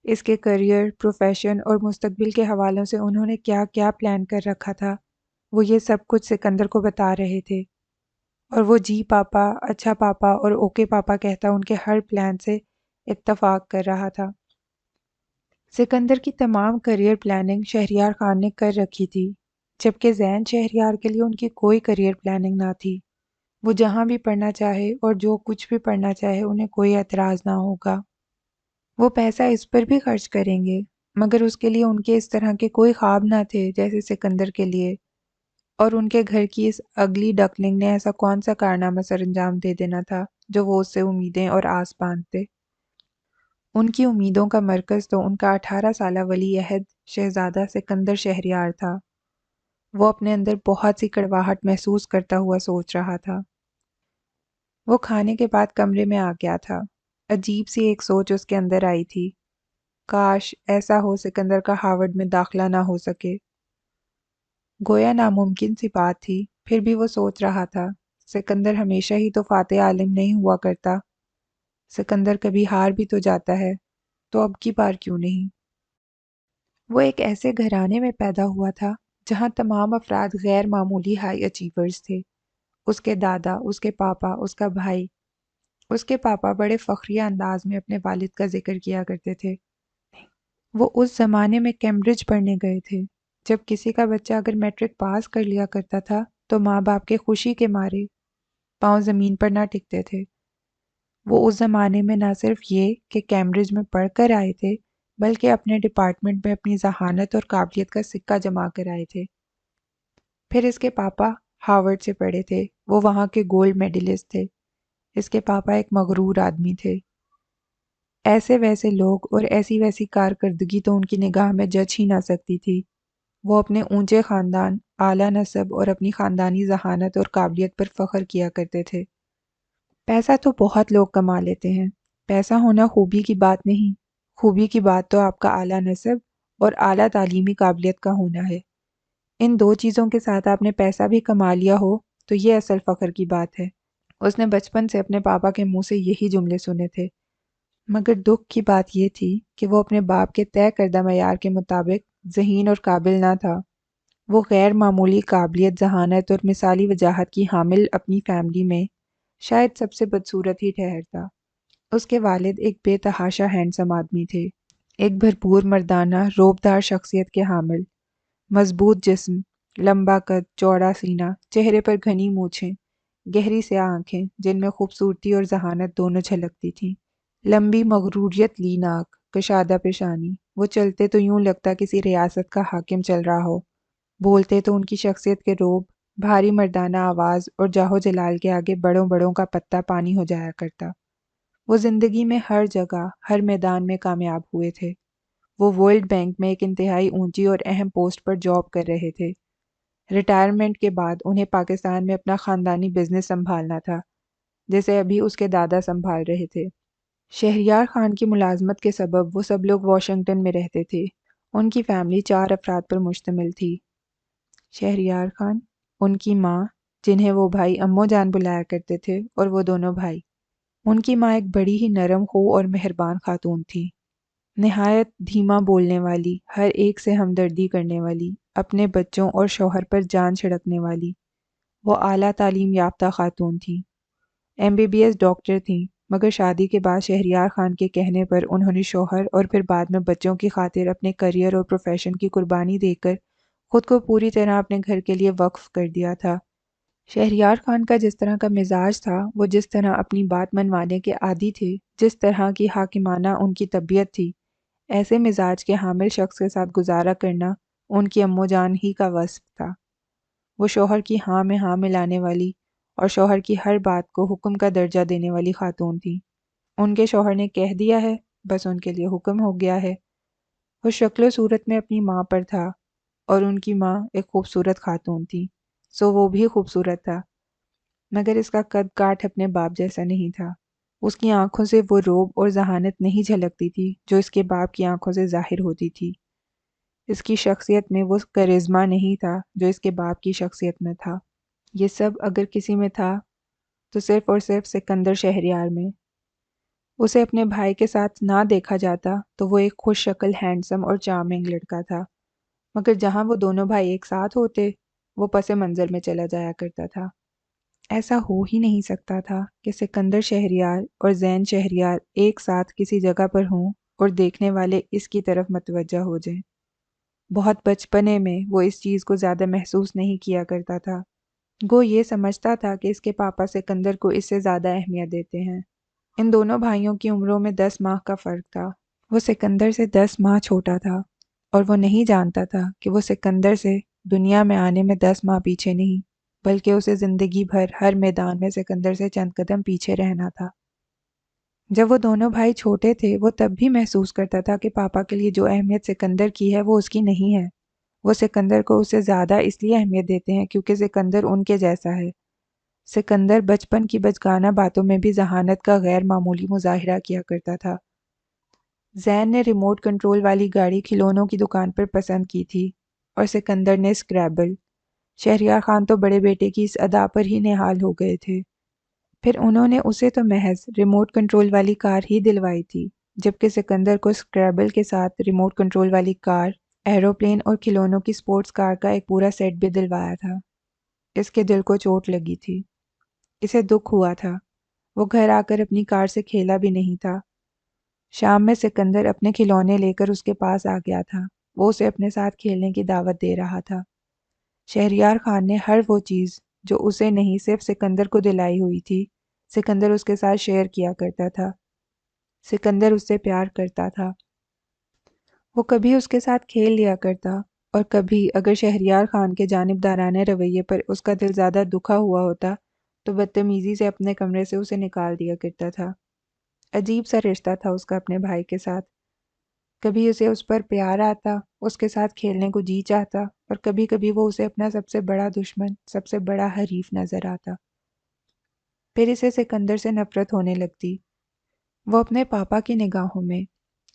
اس کے کریئر، پروفیشن اور مستقبل کے حوالوں سے انہوں نے کیا کیا پلان کر رکھا تھا، وہ یہ سب کچھ سکندر کو بتا رہے تھے، اور وہ جی پاپا، اچھا پاپا اور اوکے پاپا کہتا ان کے ہر پلان سے اتفاق کر رہا تھا۔ سکندر کی تمام کریئر پلاننگ شہریار خان نے کر رکھی تھی، جبکہ زین شہریار کے لیے ان کی کوئی کریئر پلاننگ نہ تھی۔ وہ جہاں بھی پڑھنا چاہے اور جو کچھ بھی پڑھنا چاہے انہیں کوئی اعتراض نہ ہوگا۔ وہ پیسہ اس پر بھی خرچ کریں گے، مگر اس کے لیے ان کے اس طرح کے کوئی خواب نہ تھے جیسے سکندر کے لیے، اور ان کے گھر کی اس اگلی ڈکلنگ نے ایسا کون سا کارنامہ سر انجام دے دینا تھا جو وہ اس سے امیدیں اور آس باندھتے۔ ان کی امیدوں کا مرکز تو ان کا 18 سالہ ولی عہد شہزادہ سکندر شہریار تھا۔ وہ اپنے اندر بہت سی کڑواہٹ محسوس کرتا ہوا سوچ رہا تھا۔ وہ کھانے کے بعد کمرے میں آ گیا تھا۔ عجیب سی ایک سوچ اس کے اندر آئی تھی، کاش ایسا ہو سکندر کا ہارورڈ میں داخلہ نہ ہو سکے۔ گویا ناممکن سی بات تھی، پھر بھی وہ سوچ رہا تھا، سکندر ہمیشہ ہی تو فاتح عالم نہیں ہوا کرتا، سکندر کبھی ہار بھی تو جاتا ہے، تو اب کی بار کیوں نہیں؟ وہ ایک ایسے گھرانے میں پیدا ہوا تھا جہاں تمام افراد غیر معمولی ہائی اچیورز تھے۔ اس کے دادا، اس کے پاپا، اس کا بھائی۔ اس کے پاپا بڑے فخریہ انداز میں اپنے والد کا ذکر کیا کرتے تھے۔ وہ اس زمانے میں کیمبرج پڑھنے گئے تھے، جب کسی کا بچہ اگر میٹرک پاس کر لیا کرتا تھا تو ماں باپ کے خوشی کے مارے پاؤں زمین پر نہ ٹکتے تھے۔ وہ اس زمانے میں نہ صرف یہ کہ کیمبرج میں پڑھ کر آئے تھے، بلکہ اپنے ڈپارٹمنٹ میں اپنی ذہانت اور قابلیت کا سکہ جما کر آئے تھے۔ پھر اس کے پاپا ہارورڈ سے پڑھے تھے، وہ وہاں کے گولڈ میڈلسٹ تھے۔ اس کے پاپا ایک مغرور آدمی تھے۔ ایسے ویسے لوگ اور ایسی ویسی کارکردگی تو ان کی نگاہ میں جچ ہی نہ سکتی تھی۔ وہ اپنے اونچے خاندان، اعلیٰ نسب اور اپنی خاندانی ذہانت اور قابلیت پر فخر کیا کرتے تھے۔ پیسہ تو بہت لوگ کما لیتے ہیں، پیسہ ہونا خوبی کی بات نہیں، خوبی کی بات تو آپ کا اعلیٰ نسب اور اعلیٰ تعلیمی قابلیت کا ہونا ہے۔ ان دو چیزوں کے ساتھ آپ نے پیسہ بھی کما لیا ہو تو یہ اصل فخر کی بات ہے۔ اس نے بچپن سے اپنے پاپا کے منہ سے یہی جملے سنے تھے، مگر دکھ کی بات یہ تھی کہ وہ اپنے باپ کے طے کردہ معیار کے مطابق ذہین اور قابل نہ تھا۔ وہ غیر معمولی قابلیت، ذہانت اور مثالی وجاہت کی حامل اپنی فیملی میں شاید سب سے بدصورت ہی ٹھہرتا۔ اس کے والد ایک بے تحاشا ہینڈسم آدمی تھے، ایک بھرپور مردانہ روبدار شخصیت کے حامل، مضبوط جسم، لمبا قد، چوڑا سینہ، چہرے پر گھنی مونچھیں، گہری سیاہ آنکھیں جن میں خوبصورتی اور ذہانت دونوں جھلکتی تھیں، لمبی مغروریت لی ناک، کشادہ پیشانی۔ وہ چلتے تو یوں لگتا کسی ریاست کا حاکم چل رہا ہو، بولتے تو ان کی شخصیت کے روب، بھاری مردانہ آواز اور جاہو جلال کے آگے بڑوں بڑوں کا پتہ پانی ہو جایا کرتا۔ وہ زندگی میں ہر جگہ، ہر میدان میں کامیاب ہوئے تھے۔ وہ ورلڈ بینک میں ایک انتہائی اونچی اور اہم پوسٹ پر جاب کر رہے تھے۔ ریٹائرمنٹ کے بعد انہیں پاکستان میں اپنا خاندانی بزنس سنبھالنا تھا، جسے ابھی اس کے دادا سنبھال رہے تھے۔ شہریار خان کی ملازمت کے سبب وہ سب لوگ واشنگٹن میں رہتے تھے۔ ان کی فیملی 4 افراد پر مشتمل تھی: شہریار خان، ان کی ماں جنہیں وہ بھائی امو جان بلایا کرتے تھے، اور وہ دونوں بھائی۔ ان کی ماں ایک بڑی ہی نرم خو اور مہربان خاتون تھی، نہایت دھیما بولنے والی، ہر ایک سے ہمدردی کرنے والی، اپنے بچوں اور شوہر پر جان چھڑکنے والی۔ وہ اعلیٰ تعلیم یافتہ خاتون تھیں، MBBS ڈاکٹر تھیں، مگر شادی کے بعد شہریار خان کے کہنے پر انہوں نے شوہر اور پھر بعد میں بچوں کی خاطر اپنے کریئر اور پروفیشن کی قربانی دے کر خود کو پوری طرح اپنے گھر کے لیے وقف کر دیا تھا۔ شہریار خان کا جس طرح کا مزاج تھا، وہ جس طرح اپنی بات منوانے کے عادی تھے، جس طرح کی حاکمانہ ان کی طبیعت تھی، ایسے مزاج کے حامل شخص کے ساتھ گزارا کرنا ان کی امو جان ہی کا وصف تھا۔ وہ شوہر کی ہاں میں ہاں ملانے والی اور شوہر کی ہر بات کو حکم کا درجہ دینے والی خاتون تھیں۔ ان کے شوہر نے کہہ دیا ہے، بس ان کے لیے حکم ہو گیا ہے۔ وہ شکل و صورت میں اپنی ماں پر تھا، اور ان کی ماں ایک خوبصورت خاتون تھی، سو وہ بھی خوبصورت تھا، مگر اس کا قد کاٹ اپنے باپ جیسا نہیں تھا۔ اس کی آنکھوں سے وہ روب اور ذہانت نہیں جھلکتی تھی جو اس کے باپ کی آنکھوں سے ظاہر ہوتی تھی۔ اس کی شخصیت میں وہ کرزما نہیں تھا جو اس کے باپ کی شخصیت میں تھا۔ یہ سب اگر کسی میں تھا تو صرف اور صرف سکندر شہریار میں۔ اسے اپنے بھائی کے ساتھ نہ دیکھا جاتا تو وہ ایک خوش شکل، ہینڈسم اور چارمنگ لڑکا تھا، مگر جہاں وہ دونوں بھائی ایک ساتھ ہوتے وہ پس منظر میں چلا جایا کرتا تھا۔ ایسا ہو ہی نہیں سکتا تھا کہ سکندر شہریار اور زین شہریار ایک ساتھ کسی جگہ پر ہوں اور دیکھنے والے اس کی طرف متوجہ ہو جائیں۔ بہت بچپنے میں وہ اس چیز کو زیادہ محسوس نہیں کیا کرتا تھا، گو یہ سمجھتا تھا کہ اس کے پاپا سکندر کو اس سے زیادہ اہمیت دیتے ہیں۔ ان دونوں بھائیوں کی عمروں میں 10 ماہ کا فرق تھا۔ وہ سکندر سے 10 ماہ چھوٹا تھا اور وہ نہیں جانتا تھا کہ وہ سکندر سے دنیا میں آنے میں 10 ماہ پیچھے نہیں، بلکہ اسے زندگی بھر ہر میدان میں سکندر سے چند قدم پیچھے رہنا تھا۔ جب وہ دونوں بھائی چھوٹے تھے وہ تب بھی محسوس کرتا تھا کہ پاپا کے لیے جو اہمیت سکندر کی ہے وہ اس کی نہیں ہے۔ وہ سکندر کو اس سے زیادہ اس لیے اہمیت دیتے ہیں کیونکہ سکندر ان کے جیسا ہے۔ سکندر بچپن کی بچگانہ باتوں میں بھی ذہانت کا غیر معمولی مظاہرہ کیا کرتا تھا۔ زین نے ریموٹ کنٹرول والی گاڑی کھلونوں کی دکان پر پسند کی تھی اور سکندر نے اسکریبل۔ شہریار خان تو بڑے بیٹے کی اس ادا پر ہی نہال ہو گئے تھے۔ پھر انہوں نے اسے تو محض ریموٹ کنٹرول والی کار ہی دلوائی تھی، جبکہ سکندر کو اسکریبل کے ساتھ ریموٹ کنٹرول والی کار، ایروپلین اور کھلونوں کی سپورٹس کار کا ایک پورا سیٹ بھی دلوایا تھا۔ اس کے دل کو چوٹ لگی تھی، اسے دکھ ہوا تھا۔ وہ گھر آ کر اپنی کار سے کھیلا بھی نہیں تھا۔ شام میں سکندر اپنے کھلونے لے کر اس کے پاس آ گیا تھا، وہ اسے اپنے ساتھ کھیلنے کی دعوت دے رہا تھا۔ شہریار خان نے ہر وہ چیز جو اسے نہیں صرف سکندر کو دلائی ہوئی تھی، سکندر اس کے ساتھ شیئر کیا کرتا تھا۔ سکندر اس سے پیار کرتا تھا۔ وہ کبھی اس کے ساتھ کھیل لیا کرتا اور کبھی اگر شہریار خان کے جانبدارانہ رویے پر اس کا دل زیادہ دکھا ہوا ہوتا تو بدتمیزی سے اپنے کمرے سے اسے نکال دیا کرتا تھا۔ عجیب سا رشتہ تھا اس کا اپنے بھائی کے ساتھ۔ کبھی اسے اس پر پیار آتا، اس کے ساتھ کھیلنے کو جی چاہتا، اور کبھی کبھی وہ اسے اپنا سب سے بڑا دشمن، سب سے بڑا حریف نظر آتا۔ پھر اسے سکندر سے نفرت ہونے لگتی۔ وہ اپنے پاپا کی نگاہوں میں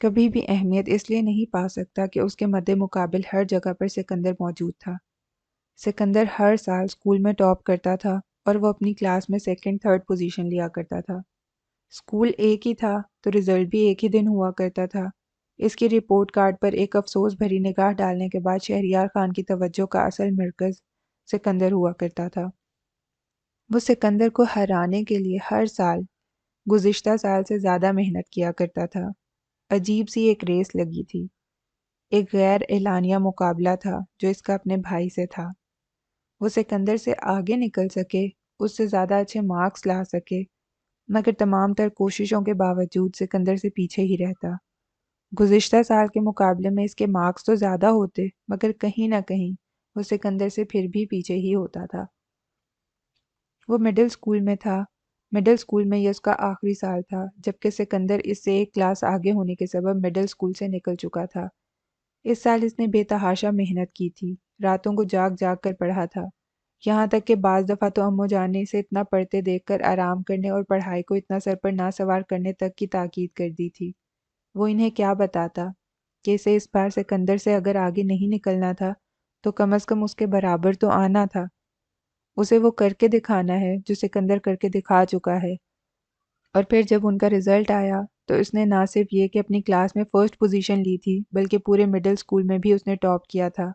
کبھی بھی اہمیت اس لیے نہیں پا سکتا کہ اس کے مد مقابل ہر جگہ پر سکندر موجود تھا۔ سکندر ہر سال اسکول میں ٹاپ کرتا تھا اور وہ اپنی کلاس میں سیکنڈ تھرڈ پوزیشن لیا کرتا تھا۔ اسکول ایک ہی تھا تو رزلٹ بھی ایک ہی دن ہوا کرتا تھا۔ اس کی رپورٹ کارڈ پر ایک افسوس بھری نگاہ ڈالنے کے بعد شہریار خان کی توجہ کا اصل مرکز سکندر ہوا کرتا تھا۔ وہ سکندر کو ہرانے کے لیے ہر سال گزشتہ سال سے زیادہ محنت کیا کرتا تھا۔ عجیب سی ایک ریس لگی تھی، ایک غیر اعلانیہ مقابلہ تھا جو اس کا اپنے بھائی سے تھا۔ وہ سکندر سے آگے نکل سکے، اس سے زیادہ اچھے مارکس لا سکے، مگر تمام تر کوششوں کے باوجود سکندر سے پیچھے ہی رہتا۔ گزشتہ سال کے مقابلے میں اس کے مارکس تو زیادہ ہوتے، مگر کہیں نہ کہیں وہ سکندر سے پھر بھی پیچھے ہی ہوتا تھا۔ وہ مڈل اسکول میں تھا۔ مڈل اسکول میں یہ اس کا آخری سال تھا، جبکہ سکندر اس سے ایک کلاس آگے ہونے کے سبب مڈل اسکول سے نکل چکا تھا۔ اس سال اس نے بے تحاشا محنت کی تھی، راتوں کو جاگ جاگ کر پڑھا تھا، یہاں تک کہ بعض دفعہ تو امو جان نے اسے اتنا پڑھتے دیکھ کر آرام کرنے اور پڑھائی کو اتنا سر پر نہ سوار کرنے تک کی تاکید کر دی تھی۔ وہ انہیں کیا بتاتا کہ اسے اس بار سکندر سے اگر آگے نہیں نکلنا تھا تو کم از کم اس کے برابر تو آنا تھا۔ اسے وہ کر کے دکھانا ہے جو سکندر کر کے دکھا چکا ہے۔ اور پھر جب ان کا رزلٹ آیا تو اس نے نہ صرف یہ کہ اپنی کلاس میں فرسٹ پوزیشن لی تھی، بلکہ پورے مڈل اسکول میں بھی اس نے ٹاپ کیا تھا۔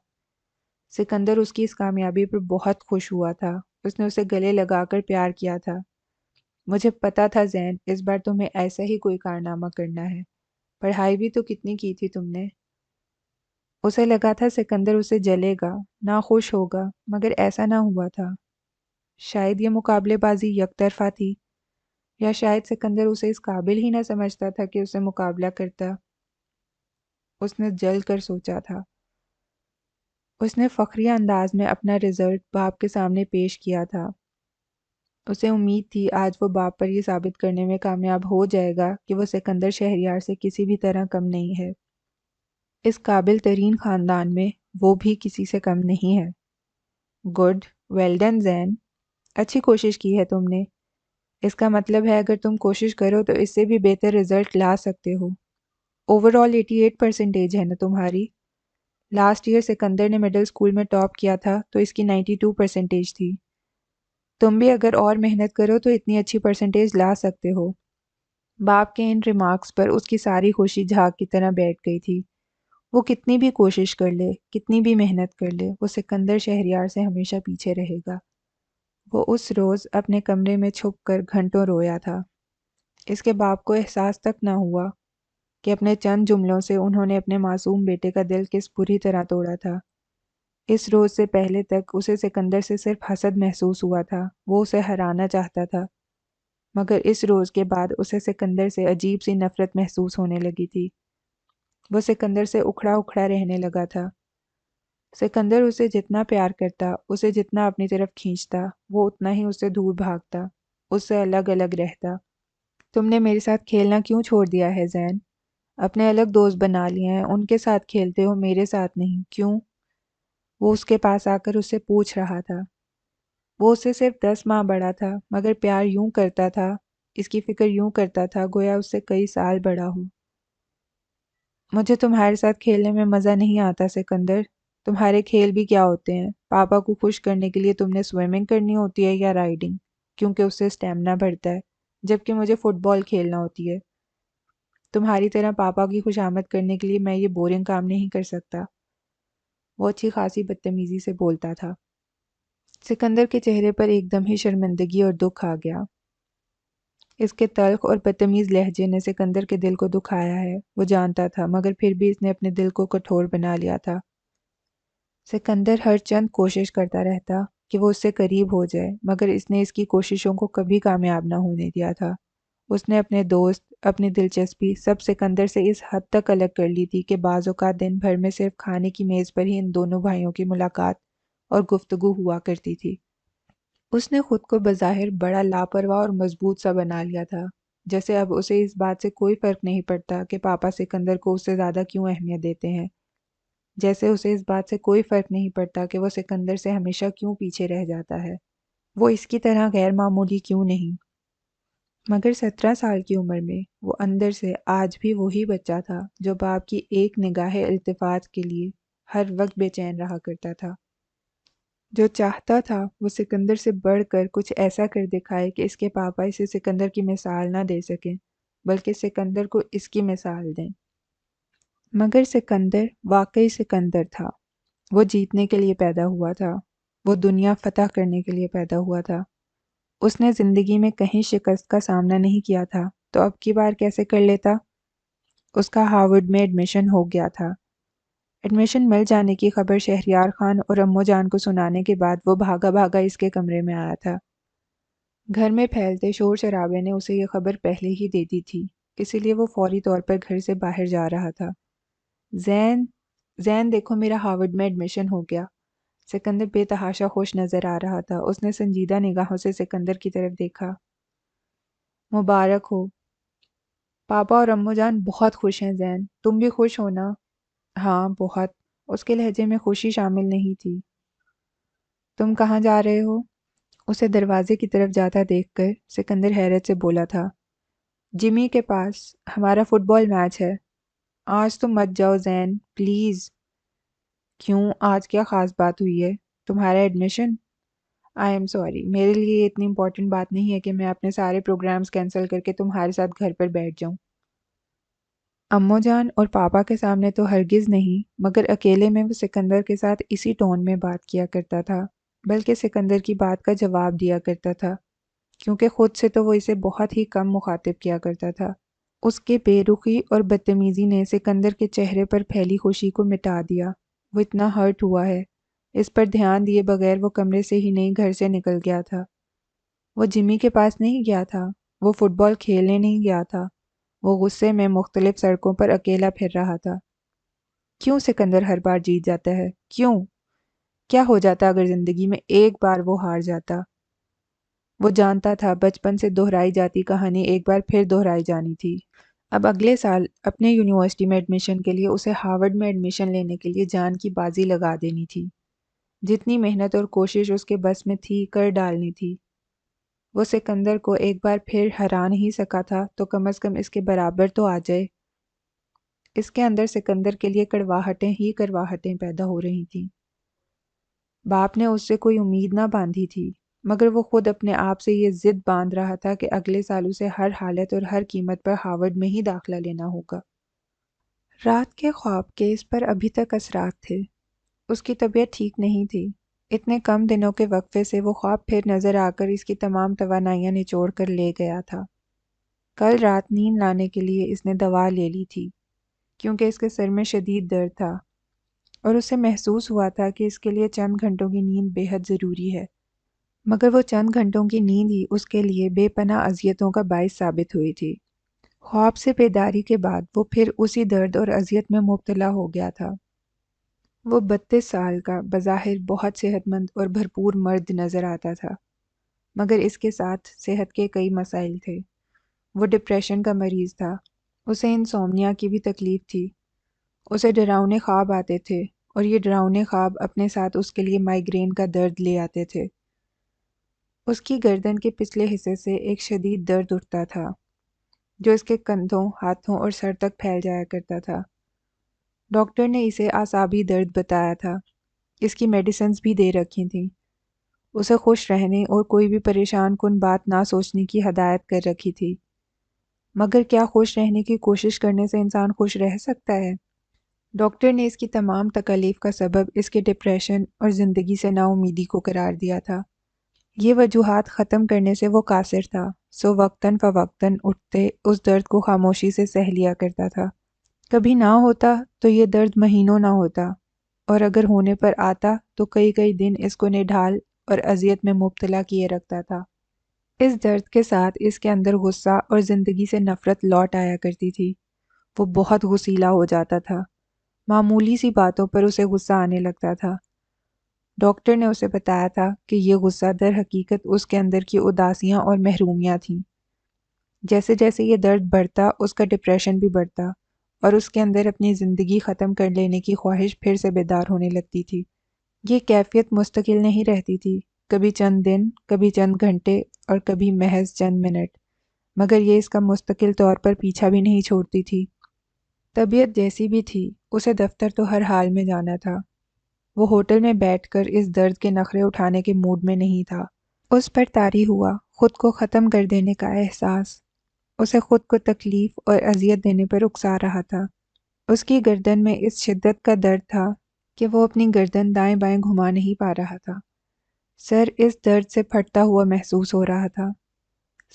سکندر اس کی اس کامیابی پر بہت خوش ہوا تھا۔ اس نے اسے گلے لگا کر پیار کیا تھا۔ مجھے پتا تھا زین، اس بار تمہیں ایسا ہی کوئی کارنامہ کرنا ہے۔ پڑھائی بھی تو کتنی کی تھی تم نے۔ اسے لگا تھا سکندر اسے جلے گا، ناخوش ہوگا، مگر ایسا نہ ہوا تھا۔ شاید یہ مقابلے بازی یک طرفہ تھی، یا شاید سکندر اسے اس قابل ہی نہ سمجھتا تھا کہ اسے مقابلہ کرتا۔ اس نے جل کر سوچا تھا۔ اس نے فخریہ انداز میں اپنا رزلٹ باپ کے سامنے پیش کیا تھا۔ اسے امید تھی آج وہ باپ پر یہ ثابت کرنے میں کامیاب ہو جائے گا کہ وہ سکندر شہریار سے کسی بھی طرح کم نہیں ہے۔ اس قابل ترین خاندان میں وہ بھی کسی سے کم نہیں ہے۔ گڈ، ویل ڈن زین، اچھی کوشش کی ہے تم نے۔ اس کا مطلب ہے اگر تم کوشش کرو تو اس سے بھی بہتر رزلٹ لا سکتے ہو۔ اوور آل 88% ہے نا تمہاری؟ لاسٹ ایئر سکندر نے مڈل اسکول میں ٹاپ کیا تھا تو اس کی 92% تھی۔ تم بھی اگر اور محنت کرو تو اتنی اچھی پرسنٹیج لا سکتے ہو۔ باپ کے ان ریمارکس پر اس کی ساری خوشی جھاگ کی طرح بیٹھ گئی تھی۔ وہ کتنی بھی کوشش کر لے، کتنی بھی محنت کر لے، وہ سکندر شہریار سے ہمیشہ پیچھے رہے گا۔ وہ اس روز اپنے کمرے میں چھپ کر گھنٹوں رویا تھا۔ اس کے باپ کو احساس تک نہ ہوا کہ اپنے چند جملوں سے انہوں نے اپنے معصوم بیٹے کا دل کس بری طرح توڑا تھا۔ اس روز سے پہلے تک اسے سکندر سے صرف حسد محسوس ہوا تھا، وہ اسے ہرانا چاہتا تھا، مگر اس روز کے بعد اسے سکندر سے عجیب سی نفرت محسوس ہونے لگی تھی۔ وہ سکندر سے اکھڑا اکھڑا رہنے لگا تھا۔ سکندر اسے جتنا پیار کرتا، اسے جتنا اپنی طرف کھینچتا، وہ اتنا ہی اس سے دور بھاگتا، اس سے الگ الگ رہتا۔ تم نے میرے ساتھ کھیلنا کیوں چھوڑ دیا ہے زین؟ اپنے الگ دوست بنا لیے ہیں، ان کے ساتھ کھیلتے ہو، میرے ساتھ نہیں، کیوں؟ وہ اس کے پاس آ کر اس سے پوچھ رہا تھا۔ وہ اس سے صرف 10 ماہ بڑا تھا، مگر پیار یوں کرتا تھا، اس کی فکر یوں کرتا تھا گویا اس سے کئی سال بڑا ہو۔ مجھے تمہارے ساتھ کھیلنے میں مزہ نہیں آتا سکندر۔ تمہارے کھیل بھی کیا ہوتے ہیں؟ پاپا کو خوش کرنے کے لیے تم نے سوئمنگ کرنی ہوتی ہے یا رائڈنگ، کیونکہ اس سے اسٹیمنا بڑھتا ہے، جبکہ مجھے فٹ بال کھیلنا ہوتی ہے۔ تمہاری طرح پاپا کی خوشامد کرنے کے لیے میں یہ بورنگ کام نہیں کر سکتا۔ وہ اچھی خاصی بدتمیزی سے بولتا تھا۔ سکندر کے چہرے پر ایک دم ہی شرمندگی اور دکھ آ گیا۔ اس کے تلخ اور بدتمیز لہجے نے سکندر کے دل کو دکھایا ہے، وہ جانتا تھا، مگر پھر بھی اس نے اپنے دل کو کٹھور بنا لیا تھا۔ سکندر ہر چند کوشش کرتا رہتا کہ وہ اس سے قریب ہو جائے، مگر اس نے اس کی کوششوں کو کبھی کامیاب نہ ہونے دیا تھا۔ اس نے اپنے دوست، اپنی دلچسپی، سب سکندر سے اس حد تک الگ کر لی تھی کہ بعض اوقات دن بھر میں صرف کھانے کی میز پر ہی ان دونوں بھائیوں کی ملاقات اور گفتگو ہوا کرتی تھی۔ اس نے خود کو بظاہر بڑا لاپرواہ اور مضبوط سا بنا لیا تھا، جیسے اب اسے اس بات سے کوئی فرق نہیں پڑتا کہ پاپا سکندر کو اس سے زیادہ کیوں اہمیت دیتے ہیں، جیسے اسے اس بات سے کوئی فرق نہیں پڑتا کہ وہ سکندر سے ہمیشہ کیوں پیچھے رہ جاتا ہے، وہ اس کی طرح غیر معمولی کیوں نہیں۔ مگر 17 سال کی عمر میں وہ اندر سے آج بھی وہی بچہ تھا جو باپ کی ایک نگاہ التفات کے لیے ہر وقت بے چین رہا کرتا تھا، جو چاہتا تھا وہ سکندر سے بڑھ کر کچھ ایسا کر دکھائے کہ اس کے پاپا اسے سکندر کی مثال نہ دے سکیں، بلکہ سکندر کو اس کی مثال دیں۔ مگر سکندر واقعی سکندر تھا۔ وہ جیتنے کے لیے پیدا ہوا تھا، وہ دنیا فتح کرنے کے لیے پیدا ہوا تھا۔ اس نے زندگی میں کہیں شکست کا سامنا نہیں کیا تھا، تو اب کی بار کیسے کر لیتا؟ اس کا ہارورڈ میں ایڈمیشن ہو گیا تھا۔ ایڈمیشن مل جانے کی خبر شہریار خان اور امو جان کو سنانے کے بعد وہ بھاگا بھاگا اس کے کمرے میں آیا تھا۔ گھر میں پھیلتے شور شرابے نے اسے یہ خبر پہلے ہی دے دی تھی، اسی لیے وہ فوری طور پر گھر سے باہر جا رہا تھا۔ زین، زین دیکھو میرا ہارورڈ میں ایڈمیشن ہو گیا۔ سکندر بے تحاشا خوش نظر آ رہا تھا۔ اس نے سنجیدہ نگاہوں سے سکندر کی طرف دیکھا۔ مبارک ہو۔ پاپا اور امو جان بہت خوش ہیں زین، تم بھی خوش ہو نا؟ ہاں بہت۔ اس کے لہجے میں خوشی شامل نہیں تھی۔ تم کہاں جا رہے ہو؟ اسے دروازے کی طرف جاتا دیکھ کر سکندر حیرت سے بولا تھا۔ جمی کے پاس، ہمارا فٹ بال میچ ہے۔ آج تم مت جاؤ زین، پلیز۔ کیوں، آج کیا خاص بات ہوئی ہے؟ تمہارا ایڈمیشن؟ آئی ایم سوری، میرے لیے یہ اتنی امپورٹنٹ بات نہیں ہے کہ میں اپنے سارے پروگرامز کینسل کر کے تمہارے ساتھ گھر پر بیٹھ جاؤں۔ امو جان اور پاپا کے سامنے تو ہرگز نہیں، مگر اکیلے میں وہ سکندر کے ساتھ اسی ٹون میں بات کیا کرتا تھا، بلکہ سکندر کی بات کا جواب دیا کرتا تھا، کیونکہ خود سے تو وہ اسے بہت ہی کم مخاطب کیا کرتا تھا۔ اس کے بے رخی اور بدتمیزی نے سکندر کے چہرے پر پھیلی خوشی کو مٹا دیا۔ وہ اتنا ہرٹ ہوا ہے، اس پر دھیان دیے بغیر وہ کمرے سے ہی نہیں گھر سے نکل گیا تھا۔ وہ جمی کے پاس نہیں گیا تھا، وہ فٹ بال کھیلنے نہیں گیا تھا، وہ غصے میں مختلف سڑکوں پر اکیلا پھر رہا تھا۔ کیوں سکندر ہر بار جیت جاتا ہے؟ کیوں؟ کیا ہو جاتا اگر زندگی میں ایک بار وہ ہار جاتا؟ وہ جانتا تھا بچپن سے دہرائی جاتی کہانی ایک بار پھر دہرائی جانی تھی۔ اب اگلے سال اپنے یونیورسٹی میں ایڈمیشن کے لیے اسے ہارورڈ میں ایڈمیشن لینے کے لیے جان کی بازی لگا دینی تھی۔ جتنی محنت اور کوشش اس کے بس میں تھی کر ڈالنی تھی۔ وہ سکندر کو ایک بار پھر ہرا نہیں سکا تھا تو کم از کم اس کے برابر تو آ جائے۔ اس کے اندر سکندر کے لیے کڑواہٹیں ہی کڑواہٹیں پیدا ہو رہی تھیں۔ باپ نے اس سے کوئی امید نہ باندھی تھی، مگر وہ خود اپنے آپ سے یہ ضد باندھ رہا تھا کہ اگلے سال اسے ہر حالت اور ہر قیمت پر ہارورڈ میں ہی داخلہ لینا ہوگا۔ رات کے خواب کے اس پر ابھی تک اثرات تھے۔ اس کی طبیعت ٹھیک نہیں تھی۔ اتنے کم دنوں کے وقفے سے وہ خواب پھر نظر آ کر اس کی تمام توانائیاں نچوڑ کر لے گیا تھا۔ کل رات نیند لانے کے لیے اس نے دوا لے لی تھی، کیونکہ اس کے سر میں شدید درد تھا اور اسے محسوس ہوا تھا کہ اس کے لیے چند گھنٹوں کی نیند بے حد ضروری ہے، مگر وہ چند گھنٹوں کی نیند ہی اس کے لیے بے پناہ اذیتوں کا باعث ثابت ہوئی تھی۔ خواب سے بیداری کے بعد وہ پھر اسی درد اور اذیت میں مبتلا ہو گیا تھا۔ وہ 32 سال کا بظاہر بہت صحت مند اور بھرپور مرد نظر آتا تھا، مگر اس کے ساتھ صحت کے کئی مسائل تھے۔ وہ ڈپریشن کا مریض تھا، اسے انسومنیا کی بھی تکلیف تھی، اسے ڈراؤنے خواب آتے تھے اور یہ ڈراؤنے خواب اپنے ساتھ اس کے لیے مائیگرین کا درد لے آتے تھے۔ اس کی گردن کے پچھلے حصے سے ایک شدید درد اٹھتا تھا جو اس کے کندھوں، ہاتھوں اور سر تک پھیل جایا کرتا تھا۔ ڈاکٹر نے اسے اعصابی درد بتایا تھا، اس کی میڈیسنز بھی دے رکھی تھیں، اسے خوش رہنے اور کوئی بھی پریشان کن بات نہ سوچنے کی ہدایت کر رکھی تھی۔ مگر کیا خوش رہنے کی کوشش کرنے سے انسان خوش رہ سکتا ہے؟ ڈاکٹر نے اس کی تمام تکالیف کا سبب اس کے ڈپریشن اور زندگی سے نا امیدی کو قرار دیا تھا۔ یہ وجوہات ختم کرنے سے وہ قاصر تھا، سو وقتاً فوقتاً اٹھتے اس درد کو خاموشی سے سہ لیا کرتا تھا۔ کبھی نہ ہوتا تو یہ درد مہینوں نہ ہوتا، اور اگر ہونے پر آتا تو کئی کئی دن اس کو نڈھال اور اذیت میں مبتلا کیے رکھتا تھا۔ اس درد کے ساتھ اس کے اندر غصہ اور زندگی سے نفرت لوٹ آیا کرتی تھی۔ وہ بہت غصیلا ہو جاتا تھا، معمولی سی باتوں پر اسے غصہ آنے لگتا تھا۔ ڈاکٹر نے اسے بتایا تھا کہ یہ غصہ در حقیقت اس کے اندر کی اداسیاں اور محرومیاں تھیں۔ جیسے جیسے یہ درد بڑھتا اس کا ڈپریشن بھی بڑھتا اور اس کے اندر اپنی زندگی ختم کر لینے کی خواہش پھر سے بیدار ہونے لگتی تھی۔ یہ کیفیت مستقل نہیں رہتی تھی، کبھی چند دن، کبھی چند گھنٹے اور کبھی محض چند منٹ، مگر یہ اس کا مستقل طور پر پیچھا بھی نہیں چھوڑتی تھی۔ طبیعت جیسی بھی تھی، اسے دفتر تو ہر حال میں جانا تھا۔ وہ ہوٹل میں بیٹھ کر اس درد کے نخرے اٹھانے کے موڈ میں نہیں تھا۔ اس پر طاری ہوا خود کو ختم کر دینے کا احساس اسے خود کو تکلیف اور اذیت دینے پر اکسا رہا تھا۔ اس کی گردن میں اس شدت کا درد تھا کہ وہ اپنی گردن دائیں بائیں گھما نہیں پا رہا تھا۔ سر اس درد سے پھٹتا ہوا محسوس ہو رہا تھا،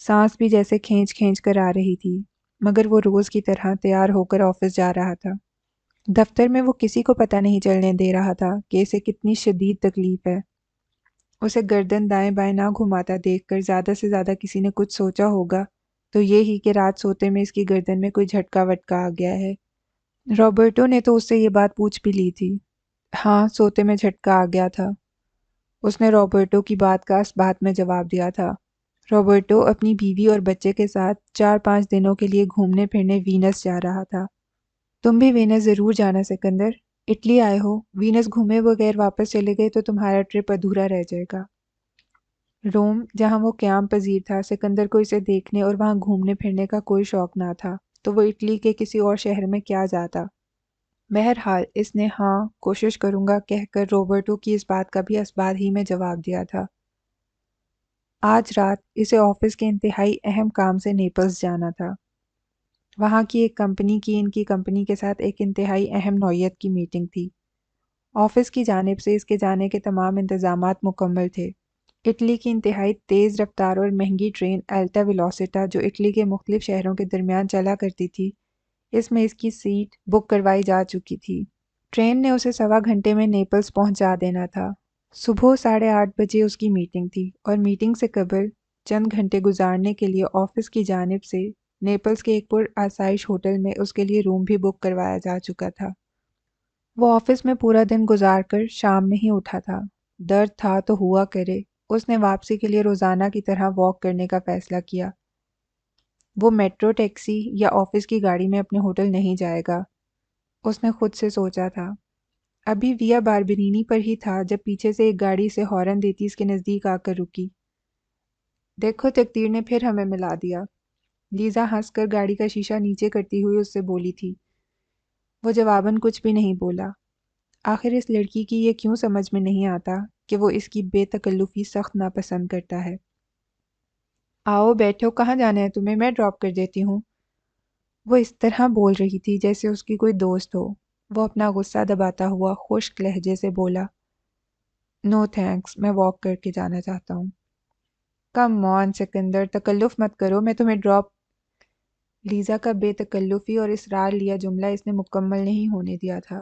سانس بھی جیسے کھینچ کھینچ کر آ رہی تھی، مگر وہ روز کی طرح تیار ہو کر آفس جا رہا تھا۔ دفتر میں وہ کسی کو پتہ نہیں چلنے دے رہا تھا کہ اسے کتنی شدید تکلیف ہے۔ اسے گردن دائیں بائیں نہ گھماتا دیکھ کر زیادہ سے زیادہ کسی نے کچھ سوچا ہوگا تو یہ ہی کہ رات سوتے میں اس کی گردن میں کوئی جھٹکا وٹکا آ گیا ہے۔ رابرٹو نے تو اس سے یہ بات پوچھ بھی لی تھی۔ ہاں، سوتے میں جھٹکا آ گیا تھا، اس نے رابرٹو کی بات کا اس بات میں جواب دیا تھا۔ رابرٹو اپنی بیوی اور بچے کے ساتھ 4-5 دنوں کے لیے گھومنے پھرنے وینس جا رہا تھا۔ تم بھی وینس ضرور جانا سکندر، اٹلی آئے ہو، وینس گھومے بغیر واپس چلے گئے تو تمہارا ٹرپ ادھورا رہ جائے گا۔ روم، جہاں وہ قیام پذیر تھا، سکندر کو اسے دیکھنے اور وہاں گھومنے پھرنے کا کوئی شوق نہ تھا، تو وہ اٹلی کے کسی اور شہر میں کیا جاتا۔ بہرحال اس نے ہاں کوشش کروں گا کہہ کر روبرٹو کی اس بات کا بھی اس بات ہی میں جواب دیا تھا۔ آج رات اسے آفس کے انتہائی اہم کام سے نیپلز جانا تھا۔ وہاں کی ایک کمپنی کی ان کی کمپنی کے ساتھ ایک انتہائی اہم نوعیت کی میٹنگ تھی۔ آفس کی جانب سے اس کے جانے کے تمام انتظامات مکمل تھے۔ اٹلی کی انتہائی تیز رفتار اور مہنگی ٹرین الٹا ویلوسیٹا جو اٹلی کے مختلف شہروں کے درمیان چلا کرتی تھی، اس میں اس کی سیٹ بک کروائی جا چکی تھی۔ ٹرین نے اسے 1.25 گھنٹے میں نیپلز پہنچا دینا تھا۔ صبح 8:30 بجے اس کی میٹنگ تھی اور میٹنگ سے قبل چند گھنٹے گزارنے کے لیے آفس کی جانب سے نیپلز کے ایک پر آسائش ہوٹل میں اس کے لیے روم بھی بک کروایا جا چکا تھا۔ وہ آفس میں پورا دن گزار کر شام میں ہی اٹھا تھا۔ درد تھا تو ہوا کرے، اس نے واپسی کے لیے روزانہ کی طرح واک کرنے کا فیصلہ کیا۔ وہ میٹرو، ٹیکسی یا آفس کی گاڑی میں اپنے ہوٹل نہیں جائے گا، اس نے خود سے سوچا تھا۔ ابھی ویا باربرینی پر ہی تھا جب پیچھے سے ایک گاڑی سے ہارن دیتی اس کے نزدیک آ کر رکی۔ دیکھو، تقدیر نے پھر ہمیں ملا دیا، لیزا ہنس کر گاڑی کا شیشہ نیچے کرتی ہوئی اس سے بولی تھی۔ وہ جواباً کچھ بھی نہیں بولا۔ آخر اس لڑکی کی یہ کیوں سمجھ میں نہیں آتا کہ وہ اس کی بے تکلفی سخت ناپسند کرتا ہے۔ آؤ بیٹھو، کہاں جانا ہے تمہیں؟ میں ڈراپ کر دیتی ہوں۔ وہ اس طرح بول رہی تھی جیسے اس کی کوئی دوست ہو۔ وہ اپنا غصہ دباتا ہوا خشک لہجے سے بولا، نو تھینکس، میں واک کر کے جانا چاہتا ہوں۔ کم آن سکندر، تکلف مت کرو، میں تمہیں ڈراپ۔ لیزا کا بے تکلفی اور اسرار لیا جملہ اس نے مکمل نہیں ہونے دیا تھا۔